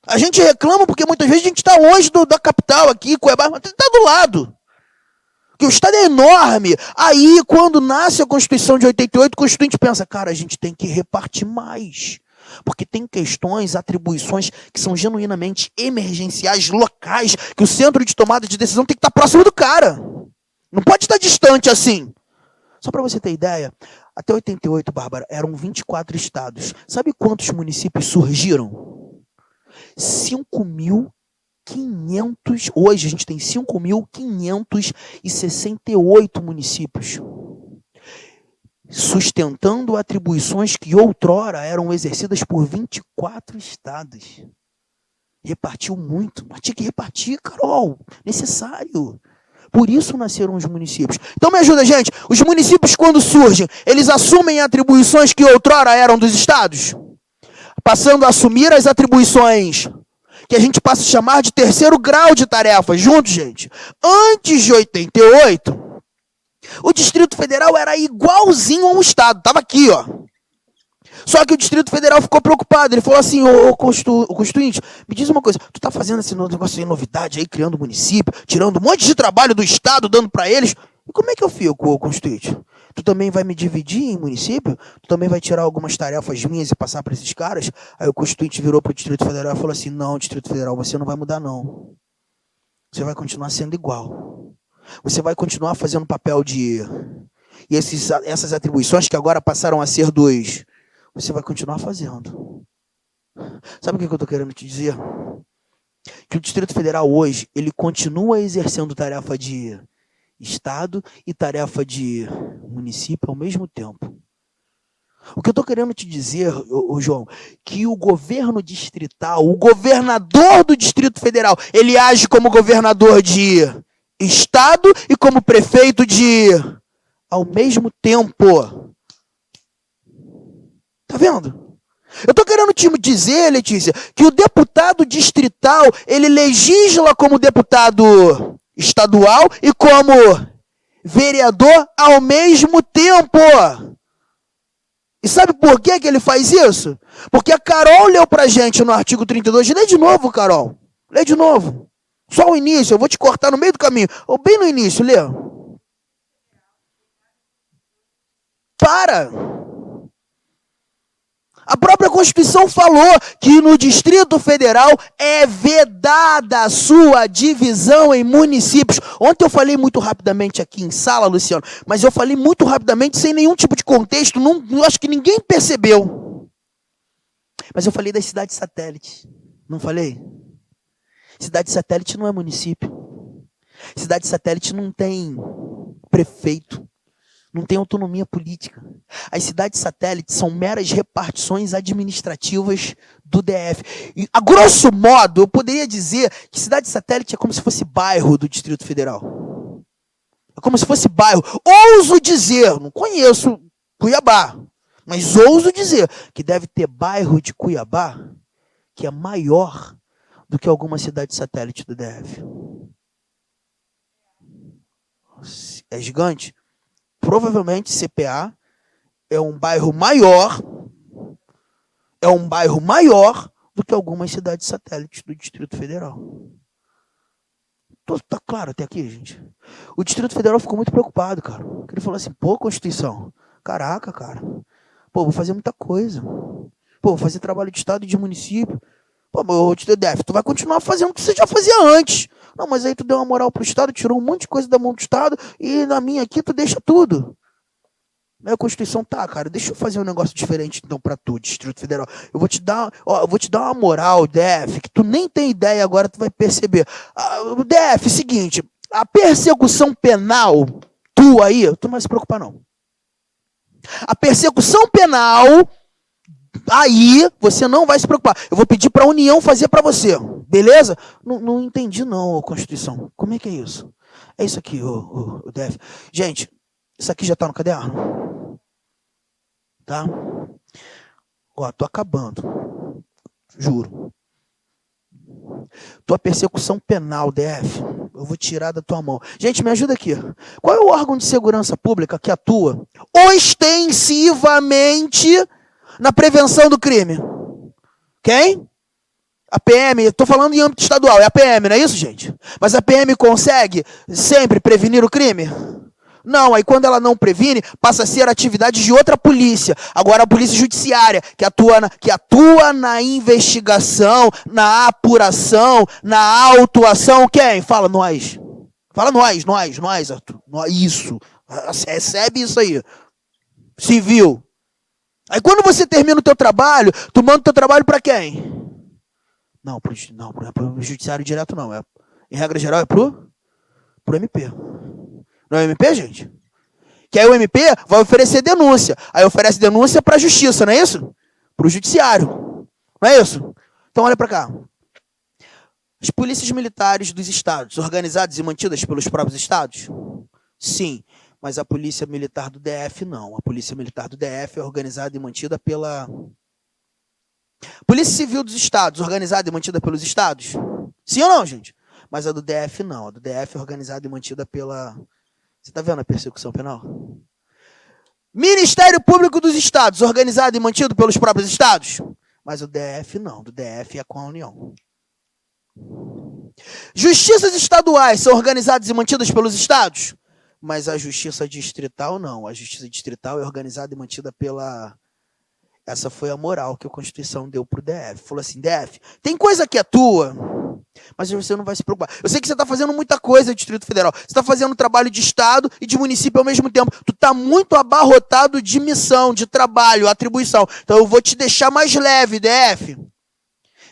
A gente reclama porque muitas vezes a gente está longe da capital aqui, Cuiabá, mas está do lado. porque o Estado é enorme. Aí, quando nasce a Constituição de 88, o Constituinte pensa, cara, a gente tem que repartir mais. Porque tem questões, atribuições que são genuinamente emergenciais, locais, que o centro de tomada de decisão tem que estar próximo do cara. Não pode estar distante assim. Só para você ter ideia, até 88, Bárbara, eram 24 estados. Sabe quantos municípios surgiram? 5.500. Hoje a gente tem 5.568 municípios. Sustentando atribuições que outrora eram exercidas por 24 estados. Repartiu muito, mas tinha que repartir, Carol, necessário. Por isso nasceram os municípios. Então me ajuda, gente. Os municípios, quando surgem, eles assumem atribuições que outrora eram dos estados? Passando a assumir as atribuições que a gente passa a chamar de terceiro grau de tarefas. Junto, gente. Antes de 88, o Distrito Federal era igualzinho a um estado. Estava aqui, ó. Só que o Distrito Federal ficou preocupado. Ele falou assim, ô Constituinte, me diz uma coisa, tu tá fazendo esse negócio de novidade aí, criando município, tirando um monte de trabalho do Estado, dando para eles. E como é que eu fico, ô Constituinte? Tu também vai me dividir em município? Tu também vai tirar algumas tarefas minhas e passar para esses caras? Aí o Constituinte virou pro Distrito Federal e falou assim, não, Distrito Federal, você não vai mudar não. Você vai continuar sendo igual. Você vai continuar fazendo papel de... E essas atribuições que agora passaram a ser dos... Você vai continuar fazendo. Sabe o que eu estou querendo te dizer? Que o Distrito Federal hoje, ele continua exercendo tarefa de Estado e tarefa de município ao mesmo tempo. O que eu estou querendo te dizer, João, que o governo distrital, o governador do Distrito Federal, ele age como governador de Estado e como prefeito de... ao mesmo tempo. Tá vendo? Eu tô querendo te dizer, Letícia, que o deputado distrital, ele legisla como deputado estadual e como vereador ao mesmo tempo. E sabe por que ele faz isso? Porque a Carol leu pra gente no artigo 32. Lê de novo, Carol. Lê de novo. Só o início, eu vou te cortar no meio do caminho. Ou bem no início, lê. Para! A própria Constituição falou que no Distrito Federal é vedada a sua divisão em municípios. Ontem eu falei muito rapidamente aqui em sala, Luciano, mas eu falei muito rapidamente sem nenhum tipo de contexto, não acho que ninguém percebeu. Mas eu falei das cidades satélites, não falei? Cidade satélite não é município. Cidade satélite não tem prefeito. Não tem autonomia política. As cidades satélites são meras repartições administrativas do DF. E, a grosso modo, eu poderia dizer que cidade satélite é como se fosse bairro do Distrito Federal. É como se fosse bairro. Ouso dizer, não conheço Cuiabá, mas ouso dizer que deve ter bairro de Cuiabá que é maior do que alguma cidade satélite do DF. É gigante? Provavelmente CPA é um bairro maior do que algumas cidades satélites do Distrito Federal. Tá claro até aqui, gente? O Distrito Federal ficou muito preocupado, cara. Ele falou assim, pô, Constituição, caraca, cara. Pô, vou fazer muita coisa. Pô, vou fazer trabalho de Estado e de município. Pô, meu DF, tu vai continuar fazendo o que você já fazia antes. Não, mas aí tu deu uma moral pro Estado, tirou um monte de coisa da mão do Estado e na minha aqui tu deixa tudo. Aí a Constituição, tá, cara, deixa eu fazer um negócio diferente então pra tu, Distrito Federal. Eu vou te dar uma moral, DF, que tu nem tem ideia agora, tu vai perceber. O DF, seguinte, a persecução penal tua aí, tu não vai se preocupar não. A persecução penal... Aí você não vai se preocupar. Eu vou pedir para a União fazer para você. Beleza? Não entendi não, Constituição. Como é que é isso? É isso aqui, o DF. Gente, isso aqui já está no caderno? Tá? Ó, tô acabando. Juro. Tua persecução penal, DF, eu vou tirar da tua mão. Gente, me ajuda aqui. Qual é o órgão de segurança pública que atua ostensivamente na prevenção do crime? Quem? A PM, estou falando em âmbito estadual, é a PM, não é isso, gente? Mas a PM consegue sempre prevenir o crime? Não, aí quando ela não previne, passa a ser atividade de outra polícia. Agora a polícia judiciária, que atua na investigação, na apuração, na autuação. Quem? Fala nós. Fala nós, Arthur. Isso. Recebe isso aí. Civil. Aí quando você termina o teu trabalho, tu manda o teu trabalho para quem? Não é pro judiciário direto não. Em regra geral é pro MP. Não é o MP, gente? Que aí o MP vai oferecer denúncia. Aí oferece denúncia para a justiça, não é isso? Para o judiciário. Não é isso? Então olha para cá. As polícias militares dos estados, organizadas e mantidas pelos próprios estados? Sim. Mas a polícia militar do DF não. A polícia militar do DF é organizada e mantida pela... Polícia Civil dos estados, organizada e mantida pelos estados? Sim ou não, gente? Mas a do DF não. A do DF é organizada e mantida pela... Você está vendo a persecução penal? Ministério Público dos Estados, organizado e mantido pelos próprios estados? Mas o DF não. Do DF é com a União. Justiças estaduais são organizadas e mantidas pelos estados? Mas a justiça distrital não. A justiça distrital é organizada e mantida pela... Essa foi a moral que a Constituição deu para o DF. Falou assim, DF, tem coisa que é tua, mas você não vai se preocupar. Eu sei que você está fazendo muita coisa, Distrito Federal. Você está fazendo trabalho de Estado e de município ao mesmo tempo. Tu está muito abarrotado de missão, de trabalho, atribuição. Então eu vou te deixar mais leve, DF.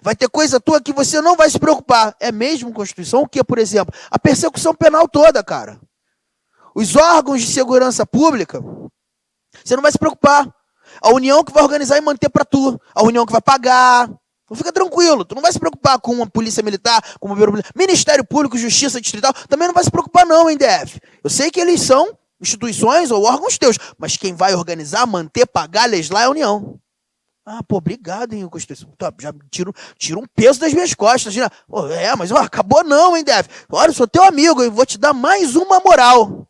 Vai ter coisa tua que você não vai se preocupar. É mesmo Constituição? O que, por exemplo? A persecução penal toda, cara. Os órgãos de segurança pública, você não vai se preocupar. A União que vai organizar e manter para tu. A União que vai pagar. Então fica tranquilo. Tu não vai se preocupar com uma polícia militar, com o bombeiro militar. Ministério Público, Justiça Distrital, também não vai se preocupar não, hein, DF. Eu sei que eles são instituições ou órgãos teus, mas quem vai organizar, manter, pagar, legislar é a União. Ah, pô, obrigado, hein, Constituição. Tá, já tira um peso das minhas costas. Pô, mas acabou não, hein, DF. Olha, eu sou teu amigo, hein, vou te dar mais uma moral.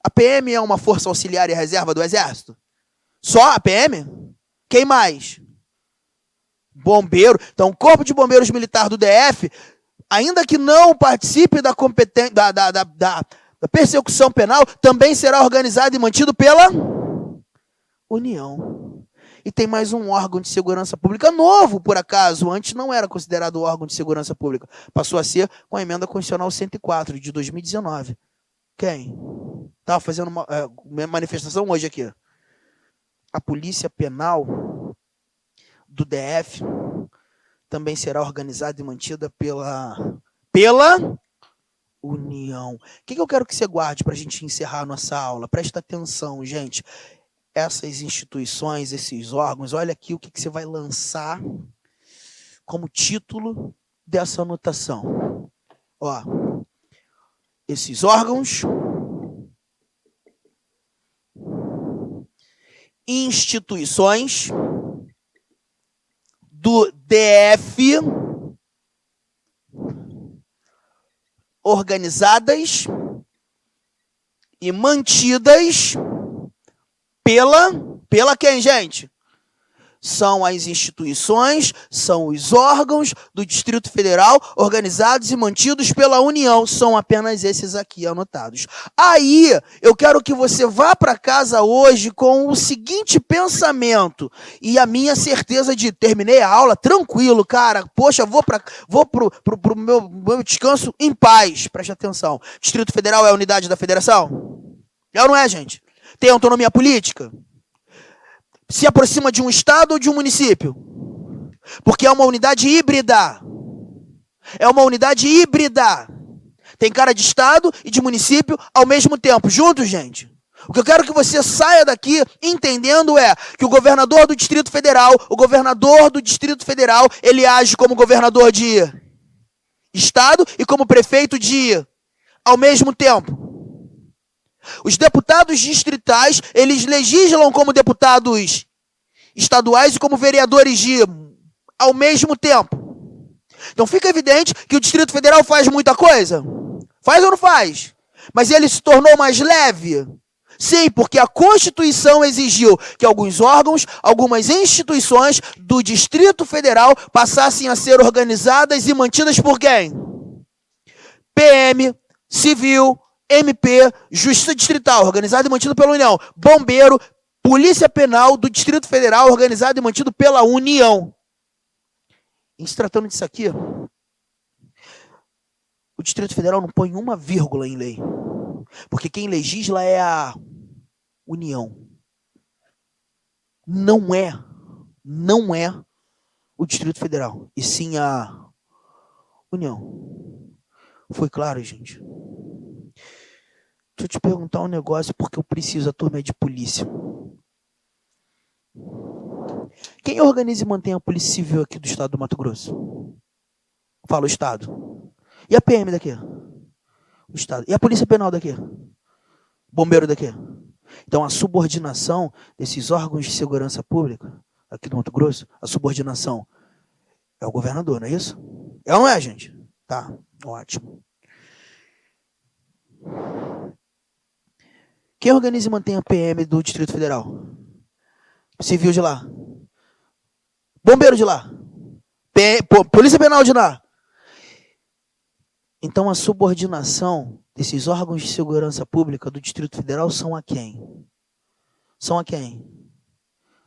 A PM é uma força auxiliar e reserva do Exército? Só a PM? Quem mais? Bombeiro. Então, o Corpo de Bombeiros Militar do DF, ainda que não participe da persecução penal, também será organizado e mantido pela União. E tem mais um órgão de segurança pública novo, por acaso. Antes não era considerado órgão de segurança pública. Passou a ser com a Emenda Constitucional 104, de 2019. Quem? Estava fazendo uma manifestação hoje aqui. A Polícia Penal do DF também será organizada e mantida pela União. O que eu quero que você guarde para a gente encerrar a nossa aula? Presta atenção, gente. Essas instituições, esses órgãos, olha aqui o que você vai lançar como título dessa anotação. Ó, esses órgãos, instituições do DF organizadas e mantidas pela quem, gente? São as instituições, são os órgãos do Distrito Federal organizados e mantidos pela União. São apenas esses aqui anotados. Aí, eu quero que você vá para casa hoje com o seguinte pensamento e a minha certeza de terminei a aula tranquilo, cara. Poxa, vou pro meu descanso em paz. Preste atenção. Distrito Federal é a unidade da federação? É ou não é, gente? Tem autonomia política? Se aproxima de um estado ou de um município? Porque é uma unidade híbrida. É uma unidade híbrida. Tem cara de estado e de município ao mesmo tempo. Juntos, gente. O que eu quero que você saia daqui entendendo é que o governador do Distrito Federal, ele age como governador de estado e como prefeito de ao mesmo tempo. Os deputados distritais, eles legislam como deputados estaduais e como vereadores de ao mesmo tempo. Então fica evidente que o Distrito Federal faz muita coisa. Faz ou não faz? Mas ele se tornou mais leve? Sim, porque a Constituição exigiu que alguns órgãos, algumas instituições do Distrito Federal passassem a ser organizadas e mantidas por quem? PM, Civil, MP, Justiça Distrital, organizado e mantido pela União. Bombeiro, Polícia Penal do Distrito Federal, organizado e mantido pela União. Em se tratando disso aqui, o Distrito Federal não põe uma vírgula em lei. Porque quem legisla é a União. Não é o Distrito Federal, e sim a União. Foi claro, gente? Deixa eu te perguntar um negócio, porque eu preciso, a turma é de polícia. Quem organiza e mantém a Polícia Civil aqui do estado do Mato Grosso? Fala o estado. E a PM daqui? O estado. E a Polícia Penal daqui? Bombeiro daqui? Então, a subordinação desses órgãos de segurança pública aqui do Mato Grosso, a subordinação é o governador, não é isso? É ou não é, gente? Tá, ótimo. Quem organiza e mantém a PM do Distrito Federal? Civil de lá. Bombeiro de lá. Polícia Penal de lá. Então, a subordinação desses órgãos de segurança pública do Distrito Federal são a quem? São a quem?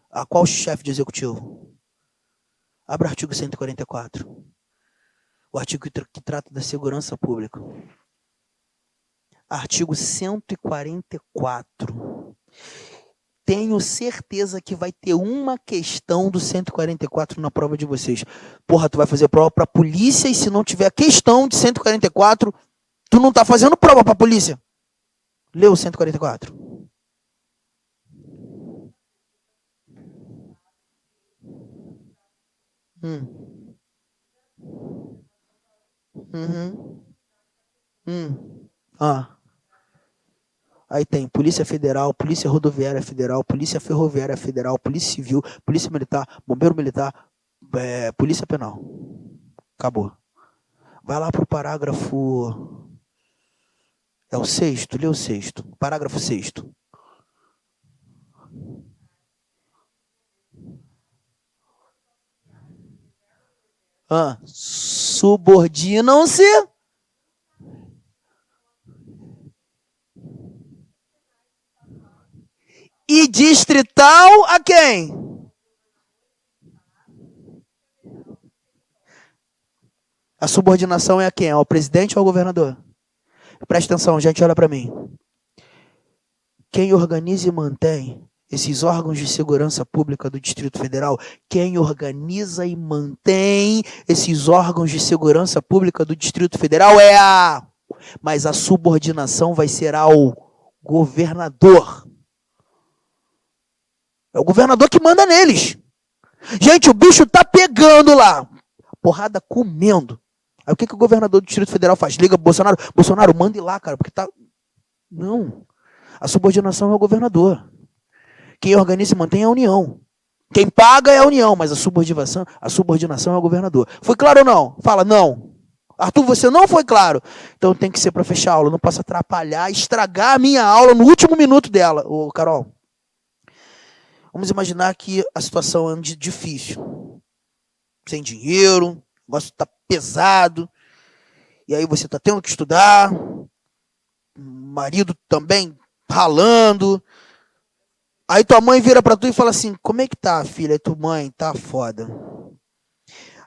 A qual chefe de executivo? Abra o artigo 144. O artigo que trata da segurança pública. Artigo 144. Tenho certeza que vai ter uma questão do 144 na prova de vocês. Porra, tu vai fazer prova para a polícia e se não tiver questão de 144, tu não tá fazendo prova para a polícia. Lê o 144. Aí tem Polícia Federal, Polícia Rodoviária Federal, Polícia Ferroviária Federal, Polícia Civil, Polícia Militar, Bombeiro Militar, Polícia Penal. Acabou. Vai lá para o parágrafo... É o 6º? Lê o 6º. Parágrafo 6º. Subordinam-se e distrital a quem? A subordinação é a quem? Ao presidente ou ao governador? Presta atenção, gente, olha para mim. Quem organiza e mantém esses órgãos de segurança pública do Distrito Federal, quem organiza e mantém esses órgãos de segurança pública do Distrito Federal é a... Mas a subordinação vai ser ao governador. É o governador que manda neles. Gente, o bicho tá pegando lá. Porrada comendo. Aí o que o governador do Distrito Federal faz? Liga pro Bolsonaro. Bolsonaro, manda ir lá, cara, porque tá... Não. A subordinação é o governador. Quem organiza e mantém é a União. Quem paga é a União, mas a subordinação é o governador. Foi claro ou não? Fala, não. Arthur, você não foi claro. Então tem que ser para fechar a aula. Não posso atrapalhar, estragar a minha aula no último minuto dela. Ô, Carol, vamos imaginar que a situação é difícil. Sem dinheiro, o negócio está pesado. E aí você está tendo que estudar. O marido também ralando. Aí tua mãe vira pra tu e fala assim, como é que tá, filha? Aí tua mãe, tá foda.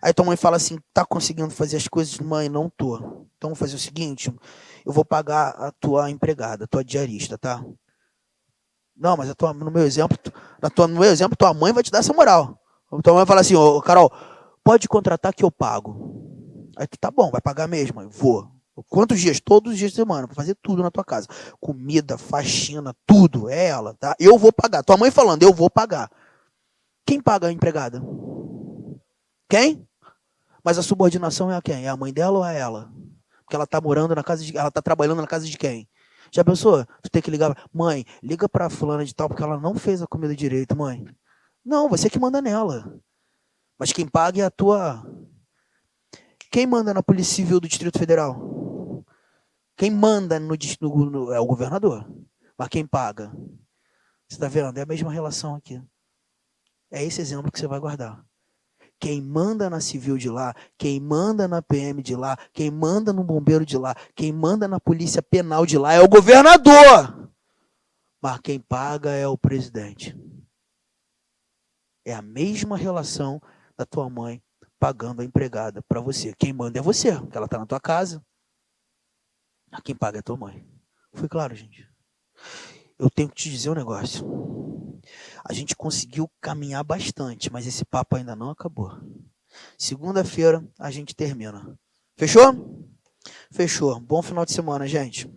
Aí tua mãe fala assim, tá conseguindo fazer as coisas? Mãe, não tô. Então vou fazer o seguinte, eu vou pagar a tua empregada, a tua diarista, tá? Não, mas no meu exemplo, tua mãe vai te dar essa moral. Tua mãe fala assim, ô Carol, pode contratar que eu pago. Aí tu, tá bom, vai pagar mesmo? Eu vou. Quantos dias? Todos os dias de semana, pra fazer tudo na tua casa. Comida, faxina, tudo. É ela, tá? Eu vou pagar. Tua mãe falando, eu vou pagar. Quem paga a empregada? Quem? Mas a subordinação é a quem? É a mãe dela ou é ela? Porque ela tá morando na casa de... Ela tá trabalhando na casa de quem? Já pensou? Tu tem que ligar... Mãe, liga pra fulana de tal, porque ela não fez a comida direito, mãe. Não, você que manda nela. Mas quem paga é a tua... Quem manda na Polícia Civil do Distrito Federal? Quem manda é o governador. Mas quem paga? Você está vendo? É a mesma relação aqui. É esse exemplo que você vai guardar. Quem manda na civil de lá, quem manda na PM de lá, quem manda no bombeiro de lá, quem manda na polícia penal de lá é o governador. Mas quem paga é o presidente. É a mesma relação da tua mãe pagando a empregada para você. Quem manda é você, porque ela está na tua casa. Mas quem paga é a tua mãe. Foi claro, gente? Eu tenho que te dizer um negócio. A gente conseguiu caminhar bastante, mas esse papo ainda não acabou. Segunda-feira a gente termina. Fechou? Fechou. Bom final de semana, gente.